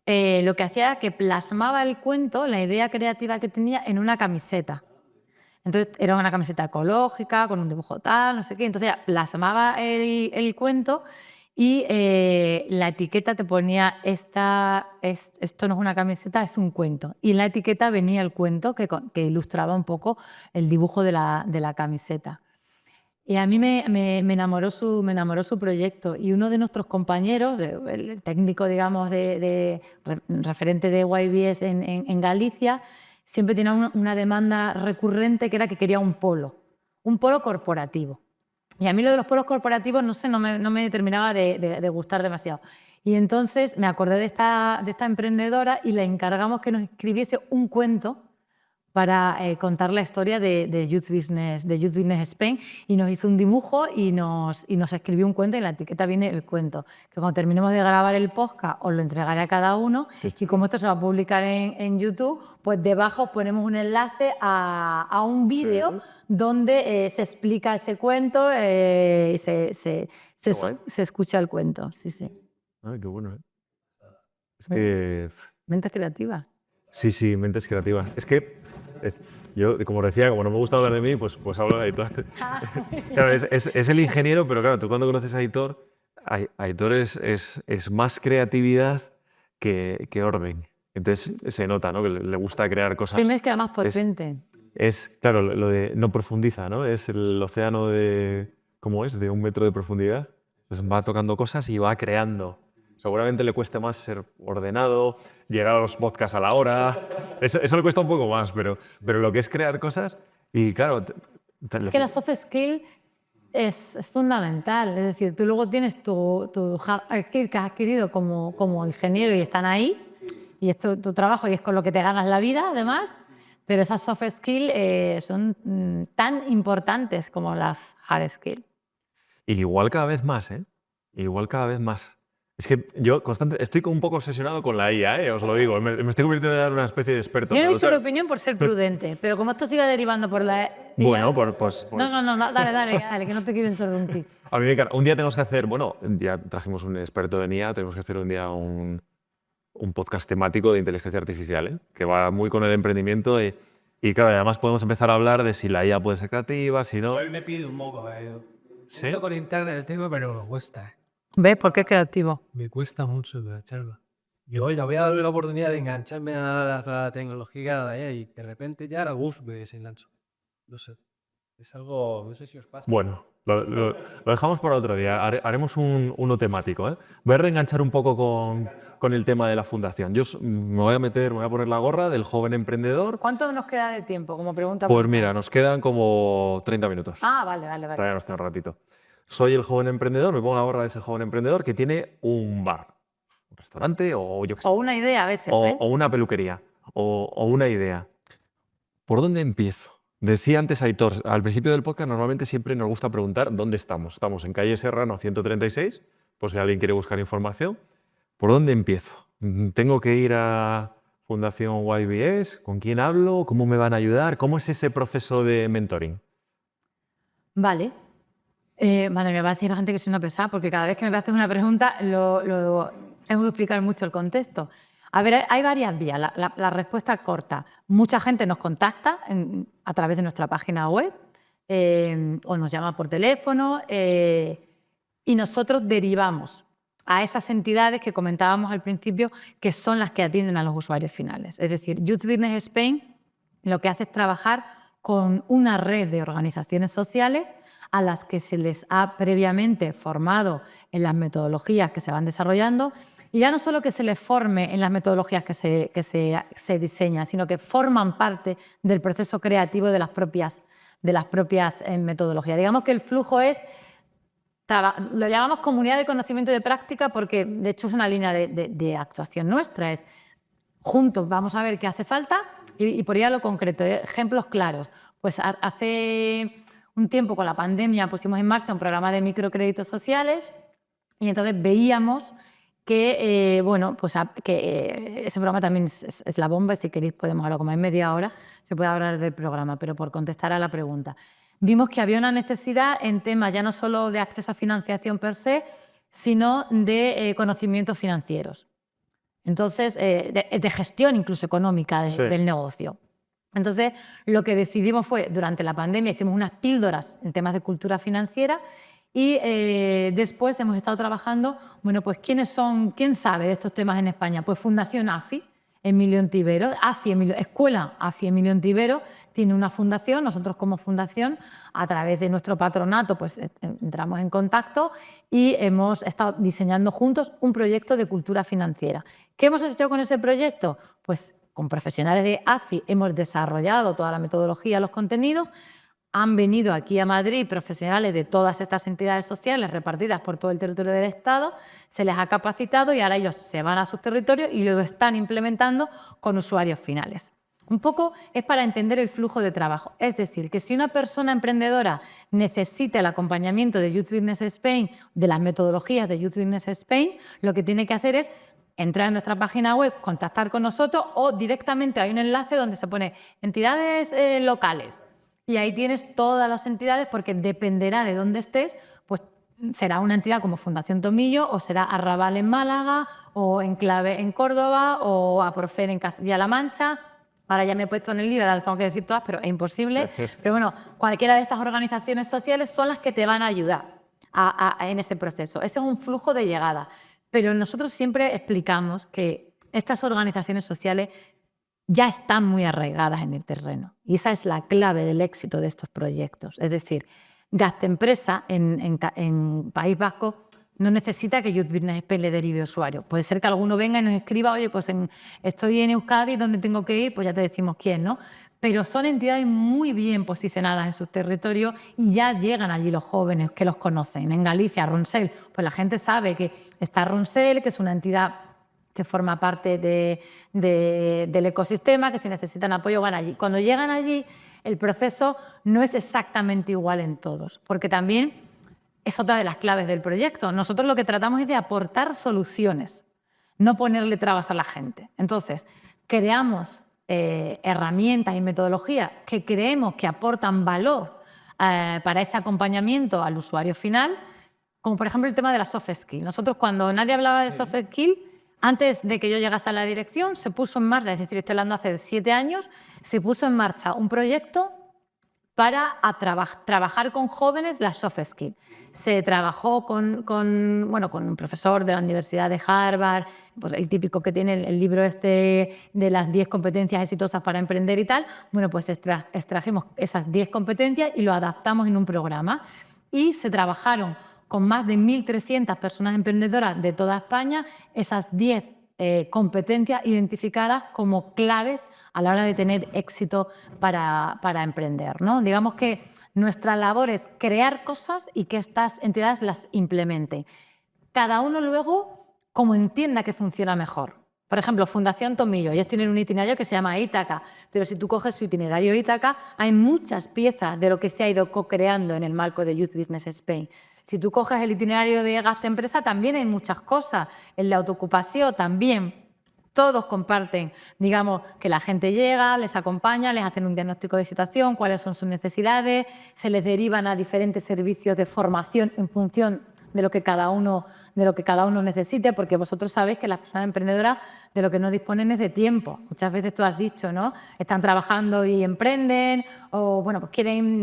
lo que hacía era que plasmaba el cuento, la idea creativa que tenía, en una camiseta. Entonces era una camiseta ecológica, con un dibujo tal, no sé qué. Entonces ella plasmaba el cuento y la etiqueta te ponía, esto no es una camiseta, es un cuento. Y en la etiqueta venía el cuento que ilustraba un poco el dibujo de la camiseta. Y a mí me enamoró su proyecto. Y uno de nuestros compañeros, el técnico, digamos, referente de YBS en Galicia, siempre tenía una demanda recurrente que era que quería un polo corporativo. Y a mí lo de los polos corporativos, no sé, no me terminaba de gustar demasiado. Y entonces me acordé de esta emprendedora y le encargamos que nos escribiese un cuento para contar la historia de Youth Business Spain, y nos hizo un dibujo y nos escribió un cuento, y en la etiqueta viene el cuento, que cuando terminemos de grabar el podcast os lo entregaré a cada uno, y como esto se va a publicar en YouTube, pues debajo ponemos un enlace a un vídeo donde se explica ese cuento y se escucha el cuento. Sí, sí. Ay, qué bueno, ¿eh? Es que... Mentes creativas. Sí, sí, mentes creativas. Es que yo, como decía, como no me gusta hablar de mí, pues hablo de Aitor. Claro, es el ingeniero, pero claro, tú cuando conoces a Aitor, Aitor es más creatividad que orden. Entonces se nota, ¿no? Que le gusta crear cosas. Qué mezcla más potente. Claro, lo de no profundiza, ¿no? Es el océano de, ¿cómo es? De 1 metro de profundidad. Pues va tocando cosas y va creando. Seguramente le cueste más ser ordenado, llegar a los podcasts a la hora. Eso le cuesta un poco más, pero lo que es crear cosas. Y claro. Es que la soft skill es fundamental. Es decir, tú luego tienes tu hard skill que has adquirido como ingeniero y están ahí. Y es tu trabajo y es con lo que te ganas la vida, además. Pero esas soft skills son tan importantes como las hard skills. Igual cada vez más, ¿eh? Igual cada vez más. Es que yo estoy un poco obsesionado con la IA, ¿eh? Os lo digo. Me estoy convirtiendo en una especie de experto. Yo no he dicho mi opinión por ser prudente, pero como esto siga derivando por la IA... Bueno, pues... No, dale, que no te quiero interrumpir. A mí me encanta. Un día tenemos que hacer, bueno, ya trajimos un experto en IA, tenemos que hacer un día un podcast temático de inteligencia artificial, ¿eh? Que va muy con el emprendimiento y claro, además podemos empezar a hablar de si la IA puede ser creativa, si no... Hoy me pide un poco, ¿Sí? con internet el tema, pero me cuesta. ¿Ves por qué es creativo? Me cuesta mucho engancharme. Y hoy voy a darle la oportunidad de engancharme a la tecnología y de repente ya me desengancho. No sé. Es algo, no sé si os pasa. Bueno, Lo dejamos para otro día. Haremos uno temático, ¿eh? Voy a reenganchar un poco con el tema de la fundación. Yo me voy a poner la gorra del joven emprendedor. ¿Cuánto nos queda de tiempo? Como pregunta. Pues mira, nos quedan como 30 minutos. Ah, vale. Todavía nos queda un ratito. Soy el joven emprendedor, me pongo la gorra de ese joven emprendedor que tiene un bar, un restaurante o yo qué sé. O una idea a veces, O, ¿eh? o una peluquería, o una idea. ¿Por dónde empiezo? Decía antes Aitor, al principio del podcast normalmente siempre nos gusta preguntar dónde estamos. Estamos en calle Serrano 136, por si alguien quiere buscar información. ¿Por dónde empiezo? ¿Tengo que ir a Fundación YBS? ¿Con quién hablo? ¿Cómo me van a ayudar? ¿Cómo es ese proceso de mentoring? Vale. Madre mía, va a decir la gente que soy una pesada, porque cada vez que me haces una pregunta tengo que explicar mucho el contexto. A ver, hay varias vías. La respuesta corta. Mucha gente nos contacta a través de nuestra página web o nos llama por teléfono y nosotros derivamos a esas entidades que comentábamos al principio, que son las que atienden a los usuarios finales. Es decir, Youth Business Spain lo que hace es trabajar con una red de organizaciones sociales a las que se les ha previamente formado en las metodologías que se van desarrollando, y ya no solo que se les forme en las metodologías que se diseñan, sino que forman parte del proceso creativo de las propias metodologías. Digamos que el flujo es, lo llamamos comunidad de conocimiento y de práctica porque de hecho es una línea de actuación nuestra, es juntos vamos a ver qué hace falta y por ir a lo concreto, ejemplos claros. Pues hace un tiempo con la pandemia pusimos en marcha un programa de microcréditos sociales y entonces veíamos que, ese programa también es la bomba y si queréis podemos hablar como en media hora, se puede hablar del programa, pero por contestar a la pregunta. Vimos que había una necesidad en temas ya no solo de acceso a financiación per se, sino de conocimientos financieros. Entonces, de gestión incluso económica del negocio. Entonces, lo que decidimos fue, durante la pandemia, hicimos unas píldoras en temas de cultura financiera y después hemos estado trabajando, bueno, pues ¿quién sabe de estos temas en España? Pues Fundación AFI, Emilio Ontivero, Escuela AFI Emilio Ontivero, tiene una fundación, nosotros como fundación, a través de nuestro patronato, pues entramos en contacto y hemos estado diseñando juntos un proyecto de cultura financiera. ¿Qué hemos hecho con ese proyecto? Pues con profesionales de AFI hemos desarrollado toda la metodología, los contenidos, han venido aquí a Madrid profesionales de todas estas entidades sociales repartidas por todo el territorio del Estado, se les ha capacitado y ahora ellos se van a sus territorios y lo están implementando con usuarios finales. Un poco es para entender el flujo de trabajo. Es decir, que si una persona emprendedora necesita el acompañamiento de Youth Business Spain, de las metodologías de Youth Business Spain, lo que tiene que hacer es entrar en nuestra página web, contactar con nosotros o directamente hay un enlace donde se pone entidades locales. Y ahí tienes todas las entidades porque dependerá de dónde estés, pues será una entidad como Fundación Tomillo o será Arrabal en Málaga o Enclave en Córdoba o Aprofer en Castilla-La Mancha. Ahora ya me he puesto en el libro, ahora les tengo que decir todas, pero es imposible. Pero bueno, cualquiera de estas organizaciones sociales son las que te van a ayudar en ese proceso. Ese es un flujo de llegada. Pero nosotros siempre explicamos que estas organizaciones sociales ya están muy arraigadas en el terreno. Y esa es la clave del éxito de estos proyectos. Es decir, Gastempresa en País Vasco no necesita que Youth Business Spain le derive usuario. Puede ser que alguno venga y nos escriba, oye, pues estoy en Euskadi, ¿dónde tengo que ir? Pues ya te decimos quién, ¿no? Pero son entidades muy bien posicionadas en sus territorios y ya llegan allí los jóvenes que los conocen. En Galicia, Ronsel, pues la gente sabe que está Ronsel, que es una entidad que forma parte del ecosistema, que si necesitan apoyo van allí. Cuando llegan allí, el proceso no es exactamente igual en todos, porque también es otra de las claves del proyecto. Nosotros lo que tratamos es de aportar soluciones, no ponerle trabas a la gente. Entonces, creamos herramientas y metodologías que creemos que aportan valor para ese acompañamiento al usuario final, como por ejemplo el tema de la soft skill. Nosotros cuando nadie hablaba de soft skill, antes de que yo llegase a la dirección, se puso en marcha, es decir, estoy hablando hace 7 años, se puso en marcha un proyecto para trabajar con jóvenes las soft skills. Se trabajó con un profesor de la Universidad de Harvard, pues el típico que tiene el libro este de las 10 competencias exitosas para emprender y tal. Bueno, pues extrajimos esas 10 competencias y lo adaptamos en un programa. y se trabajaron con más de 1.300 personas emprendedoras de toda España esas 10 competencias identificadas como claves a la hora de tener éxito para emprender, ¿no? Digamos que nuestra labor es crear cosas y que estas entidades las implementen. Cada uno luego como entienda que funciona mejor. Por ejemplo, Fundación Tomillo, ellos tienen un itinerario que se llama Ítaca, pero si tú coges su itinerario Ítaca, hay muchas piezas de lo que se ha ido co-creando en el marco de Youth Business Spain. Si tú coges el itinerario de Gasta Empresa, también hay muchas cosas. En la autoocupación también. Todos comparten, digamos, que la gente llega, les acompaña, les hacen un diagnóstico de situación, cuáles son sus necesidades, se les derivan a diferentes servicios de formación en función de lo que cada uno necesite, porque vosotros sabéis que las personas emprendedoras de lo que no disponen es de tiempo. Muchas veces tú has dicho, ¿no? Están trabajando y emprenden, o bueno, pues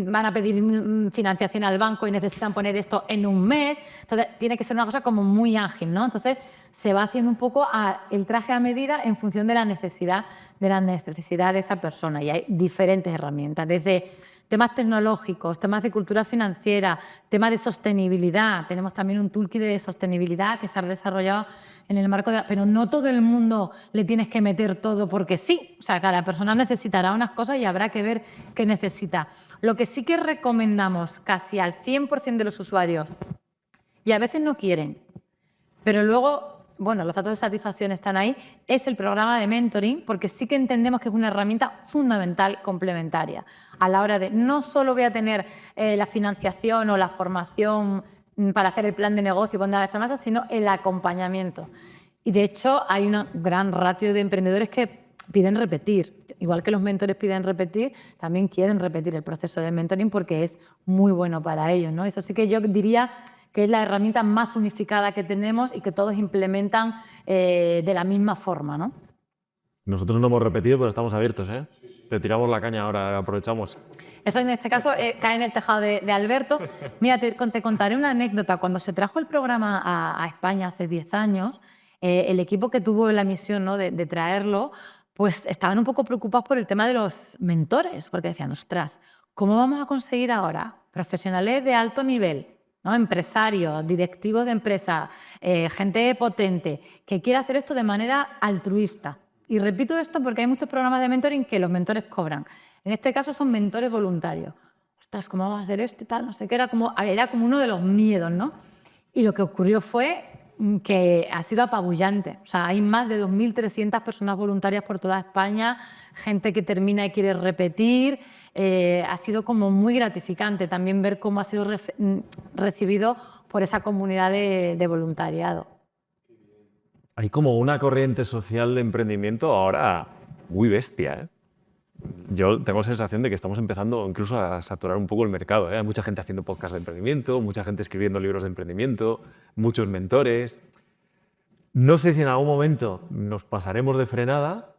van a pedir financiación al banco y necesitan poner esto en un mes. Entonces, tiene que ser una cosa como muy ágil, ¿no? Entonces, se va haciendo un poco el traje a medida en función de la necesidad de esa persona. Y hay diferentes herramientas, desde temas tecnológicos, temas de cultura financiera, temas de sostenibilidad. Tenemos también un toolkit de sostenibilidad que se ha desarrollado en el marco de... Pero no todo el mundo le tienes que meter todo porque sí. O sea, cada persona necesitará unas cosas y habrá que ver qué necesita. Lo que sí que recomendamos casi al 100% de los usuarios, y a veces no quieren, pero luego... Bueno, los datos de satisfacción están ahí, es el programa de mentoring, porque sí que entendemos que es una herramienta fundamental complementaria a la hora de no solo voy a tener la financiación o la formación para hacer el plan de negocio y poner a esta masa, sino el acompañamiento. Y de hecho hay un gran ratio de emprendedores que piden repetir. Igual que los mentores piden repetir, también quieren repetir el proceso de mentoring porque es muy bueno para ellos, ¿no? Eso sí que yo diría que es la herramienta más unificada que tenemos y que todos implementan de la misma forma, ¿no? Nosotros no hemos repetido, pero estamos abiertos, ¿eh? Te tiramos la caña ahora, aprovechamos. Eso en este caso cae en el tejado de Alberto. Mira, te contaré una anécdota. Cuando se trajo el programa a España hace 10 años, el equipo que tuvo la misión, ¿no?, de traerlo, pues estaban un poco preocupados por el tema de los mentores, porque decían, ostras, ¿cómo vamos a conseguir ahora profesionales de alto nivel, ¿no?, empresarios, directivos de empresa, gente potente, que quiera hacer esto de manera altruista? Y repito esto porque hay muchos programas de mentoring que los mentores cobran. En este caso son mentores voluntarios. Ostras, ¿cómo vamos a hacer esto y tal? No sé qué, era como uno de los miedos, ¿no? Y lo que ocurrió fue que ha sido apabullante. O sea, hay más de 2.300 personas voluntarias por toda España, gente que termina y quiere repetir. Ha sido como muy gratificante también ver cómo ha sido recibido por esa comunidad de voluntariado. Hay como una corriente social de emprendimiento ahora muy bestia, ¿eh? Yo tengo la sensación de que estamos empezando incluso a saturar un poco el mercado, ¿eh? Hay mucha gente haciendo podcasts de emprendimiento, mucha gente escribiendo libros de emprendimiento, muchos mentores. No sé si en algún momento nos pasaremos de frenada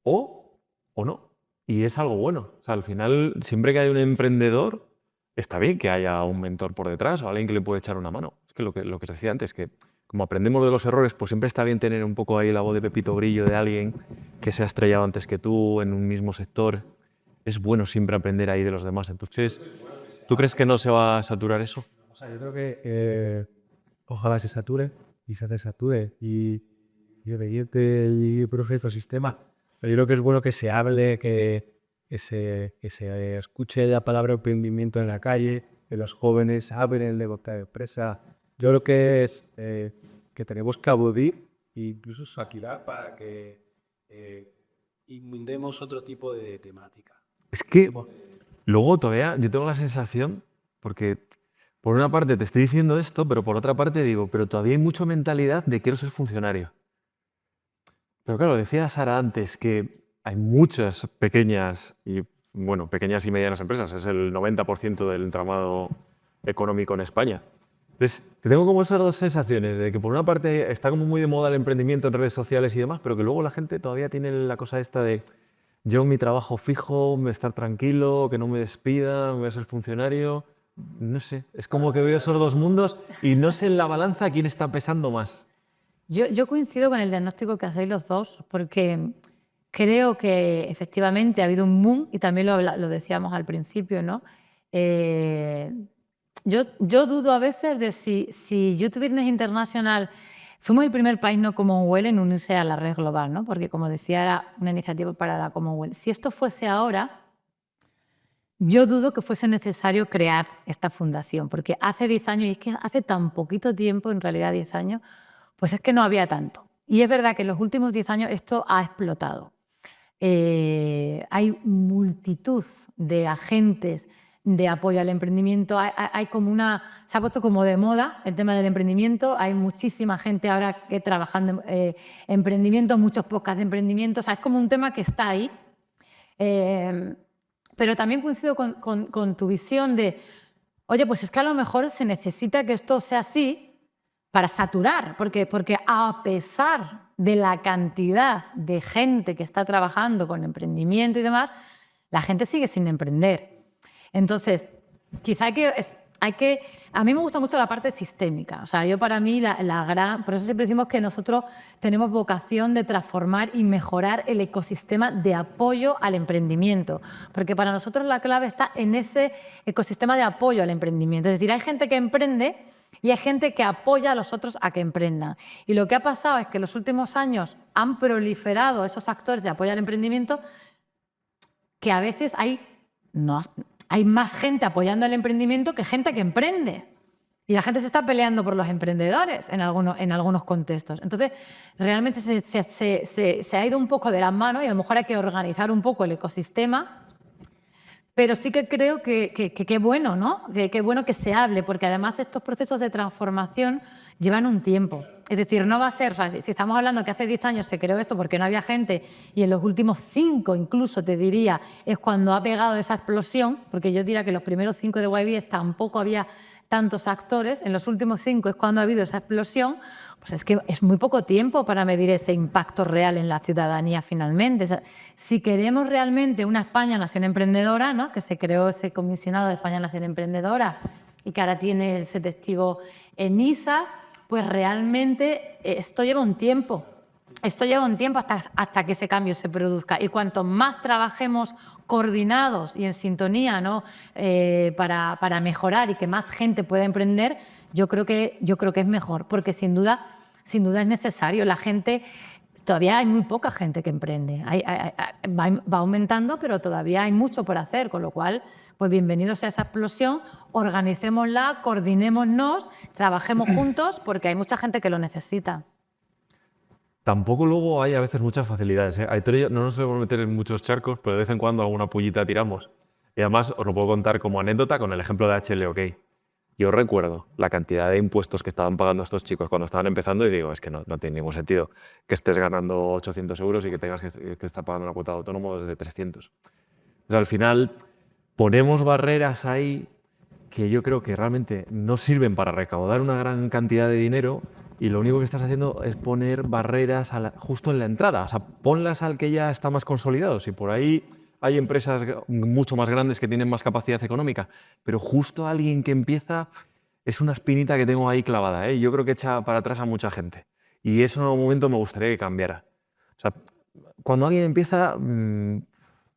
o no. Y es algo bueno. O sea, al final, siempre que hay un emprendedor, está bien que haya un mentor por detrás o alguien que le puede echar una mano. Es que lo que os decía antes, que como aprendemos de los errores, pues siempre está bien tener un poco ahí la voz de Pepito Grillo de alguien que se ha estrellado antes que tú en un mismo sector. Es bueno siempre aprender ahí de los demás. Entonces, ¿tú crees que no se va a saturar eso? O sea, yo creo que ojalá se sature y se desature y reviente el proceso sistema. Pero yo creo que es bueno que se hable, que se escuche la palabra emprendimiento en la calle, que los jóvenes abren el negocio de empresa. Yo creo que es que tenemos que abudir e incluso saquear para que inundemos otro tipo de temática. Es que luego todavía yo tengo la sensación, porque por una parte te estoy diciendo esto, pero por otra parte digo, pero todavía hay mucha mentalidad de quiero ser funcionario. Pero claro, decía Sara antes que hay muchas pequeñas y medianas empresas, es el 90% del entramado económico en España. Entonces, tengo como esas dos sensaciones, de que por una parte está como muy de moda el emprendimiento en redes sociales y demás, pero que luego la gente todavía tiene la cosa esta de yo mi trabajo fijo, estar tranquilo, que no me despidan, voy a ser funcionario. No sé, es como que veo esos dos mundos y no sé en la balanza quién está pesando más. Yo coincido con el diagnóstico que hacéis los dos, porque creo que efectivamente ha habido un boom, y también lo decíamos al principio, ¿no? yo dudo a veces de si Youth Business International fuimos el primer país no Commonwealth en unirse a la red global, ¿no? Porque como decía, era una iniciativa para la Commonwealth. Si esto fuese ahora, yo dudo que fuese necesario crear esta fundación, porque hace 10 años, y es que hace tan poquito tiempo, en realidad 10 años, pues es que no había tanto. Y es verdad que en los últimos 10 años esto ha explotado. Hay multitud de agentes de apoyo al emprendimiento, hay como se ha puesto como de moda el tema del emprendimiento, hay muchísima gente ahora que trabajando en emprendimiento, muchos podcasts de emprendimiento, o sea, es como un tema que está ahí. Pero también coincido con tu visión de, oye, pues es que a lo mejor se necesita que esto sea así para saturar, porque a pesar de la cantidad de gente que está trabajando con emprendimiento y demás, la gente sigue sin emprender. Entonces, quizá a mí me gusta mucho la parte sistémica. O sea, yo para mí por eso siempre decimos que nosotros tenemos vocación de transformar y mejorar el ecosistema de apoyo al emprendimiento, porque para nosotros la clave está en ese ecosistema de apoyo al emprendimiento. Es decir, hay gente que emprende y hay gente que apoya a los otros a que emprendan. Y lo que ha pasado es que en los últimos años han proliferado esos actores de apoyo al emprendimiento que a veces hay más gente apoyando el emprendimiento que gente que emprende. Y la gente se está peleando por los emprendedores en algunos contextos. Entonces, realmente se ha ido un poco de las manos y a lo mejor hay que organizar un poco el ecosistema. Pero sí que creo que qué bueno, ¿no? Qué bueno que se hable, porque además estos procesos de transformación llevan un tiempo. Es decir, no va a ser, o sea, si estamos hablando que hace 10 años se creó esto porque no había gente y en los últimos 5 incluso, te diría, es cuando ha pegado esa explosión, porque yo diría que los primeros 5 de YBS tampoco había tantos actores, en los últimos 5 es cuando ha habido esa explosión, pues es que es muy poco tiempo para medir ese impacto real en la ciudadanía finalmente. O sea, si queremos realmente una España Nación Emprendedora, ¿no? Que se creó ese comisionado de España Nación Emprendedora y que ahora tiene ese testigo en ISA, pues realmente esto lleva un tiempo. Esto lleva un tiempo hasta que ese cambio se produzca. Y cuanto más trabajemos coordinados y en sintonía, ¿no? Para mejorar y que más gente pueda emprender, yo creo que es mejor, porque sin duda es necesario. La gente, todavía hay muy poca gente que emprende. Va aumentando, pero todavía hay mucho por hacer, con lo cual, pues bienvenidos a esa explosión, organicémosla, coordinémonos, trabajemos juntos, porque hay mucha gente que lo necesita. Tampoco luego hay a veces muchas facilidades, ¿eh? Aitor y yo no nos solemos meter en muchos charcos, pero de vez en cuando alguna pullita tiramos. Y además os lo puedo contar como anécdota con el ejemplo de HLOK. Yo recuerdo la cantidad de impuestos que estaban pagando estos chicos cuando estaban empezando y digo, es que no tiene ningún sentido que estés ganando 800 euros y que tengas que estar pagando una cuota de autónomo desde 300. Entonces, al final, ponemos barreras ahí que yo creo que realmente no sirven para recaudar una gran cantidad de dinero y lo único que estás haciendo es poner barreras justo en la entrada. O sea, ponlas al que ya está más consolidado. Si por ahí hay empresas mucho más grandes que tienen más capacidad económica, pero justo alguien que empieza es una espinita que tengo ahí clavada, ¿eh? Yo creo que echa para atrás a mucha gente. Y eso en algún momento me gustaría que cambiara. O sea, cuando alguien empieza, como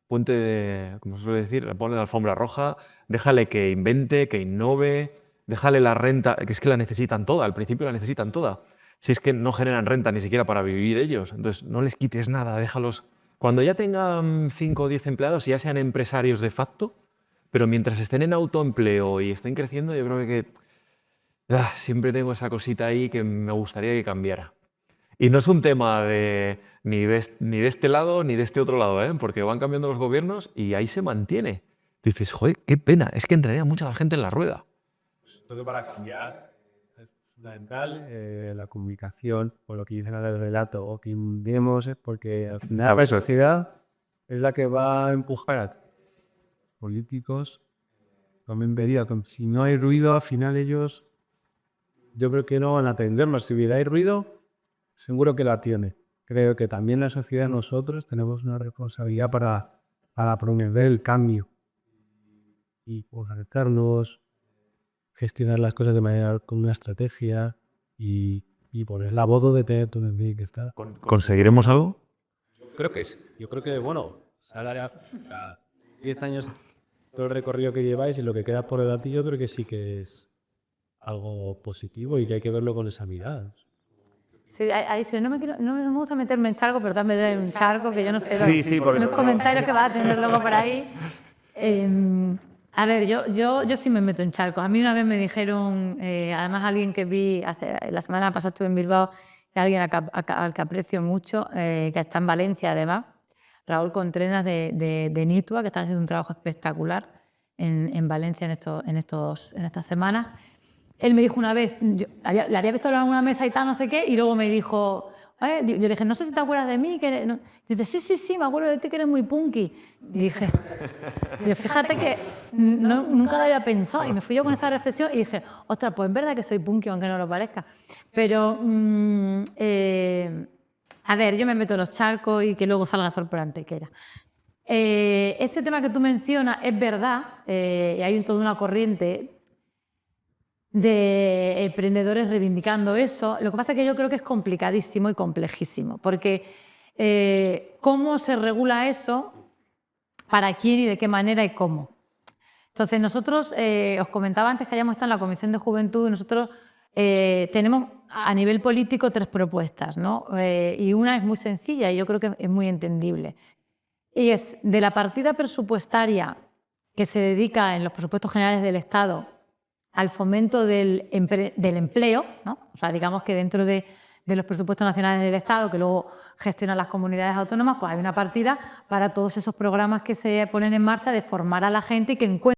se suele decir, le pone la alfombra roja, déjale que invente, que innove, déjale la renta, que es que la necesitan toda, al principio la necesitan toda. Si es que no generan renta ni siquiera para vivir ellos, entonces no les quites nada, déjalos. Cuando ya tengan 5 o 10 empleados, ya sean empresarios de facto, pero mientras estén en autoempleo y estén creciendo, yo creo que siempre tengo esa cosita ahí que me gustaría que cambiara. Y no es un tema ni de este lado ni de este otro lado, ¿eh? Porque van cambiando los gobiernos y ahí se mantiene. Dices, joder, qué pena, es que entraría mucha gente en la rueda. Creo que para cambiar es fundamental la comunicación, o lo que dicen en el relato, o que indemos, porque al final la sociedad es la que va a empujar a políticos. Tomen medidas. Si no hay ruido, al final ellos, yo creo que no van a atendernos. Si hubiera ruido, seguro que la tiene. Creo que también la sociedad, nosotros, tenemos una responsabilidad para promover el cambio y organizarnos, gestionar las cosas de manera con una estrategia y poner la voz de tener todo el que está. ¿Conseguiremos algo? Yo creo que, bueno, Salaria, 10 años todo el recorrido que lleváis y lo que queda por delante, yo creo que sí que es algo positivo y que hay que verlo con esa mirada. Sí, ahí sí, no me gusta meterme en charco, pero también doy un charco que yo no sé. Sí, sí, porque- los comentarios que vas a tener luego por ahí. A ver, yo sí me meto en charcos. A mí una vez me dijeron, además alguien que vi la semana pasada estuve en Bilbao, alguien al que aprecio mucho, que está en Valencia además, Raúl Contreras de Nitua, que están haciendo un trabajo espectacular en Valencia en estas semanas. Él me dijo una vez, le había visto hablar en una mesa y tal, no sé qué, y luego me dijo, yo le dije, no sé si te acuerdas de mí. No. Dice, sí, me acuerdo de ti, que eres muy punky. Y dije, fíjate que nunca lo había pensado. Y me fui yo con esa reflexión y dije, ostras, pues es verdad que soy punky, aunque no lo parezca. Pero, a ver, yo me meto en los charcos y que luego salga sol por Antequera. Ese tema que tú mencionas es verdad, y hay toda una corriente de emprendedores reivindicando eso. Lo que pasa es que yo creo que es complicadísimo y complejísimo, porque ¿cómo se regula eso? ¿Para quién y de qué manera y cómo? Entonces nosotros, os comentaba antes que hayamos estado en la Comisión de Juventud, y nosotros tenemos a nivel político 3 propuestas, ¿no? Y una es muy sencilla y yo creo que es muy entendible. Y es de la partida presupuestaria que se dedica en los presupuestos generales del Estado al fomento del empleo, ¿no? O sea, digamos que dentro de los presupuestos nacionales del Estado, que luego gestionan las comunidades autónomas, pues hay una partida para todos esos programas que se ponen en marcha de formar a la gente y que encuentren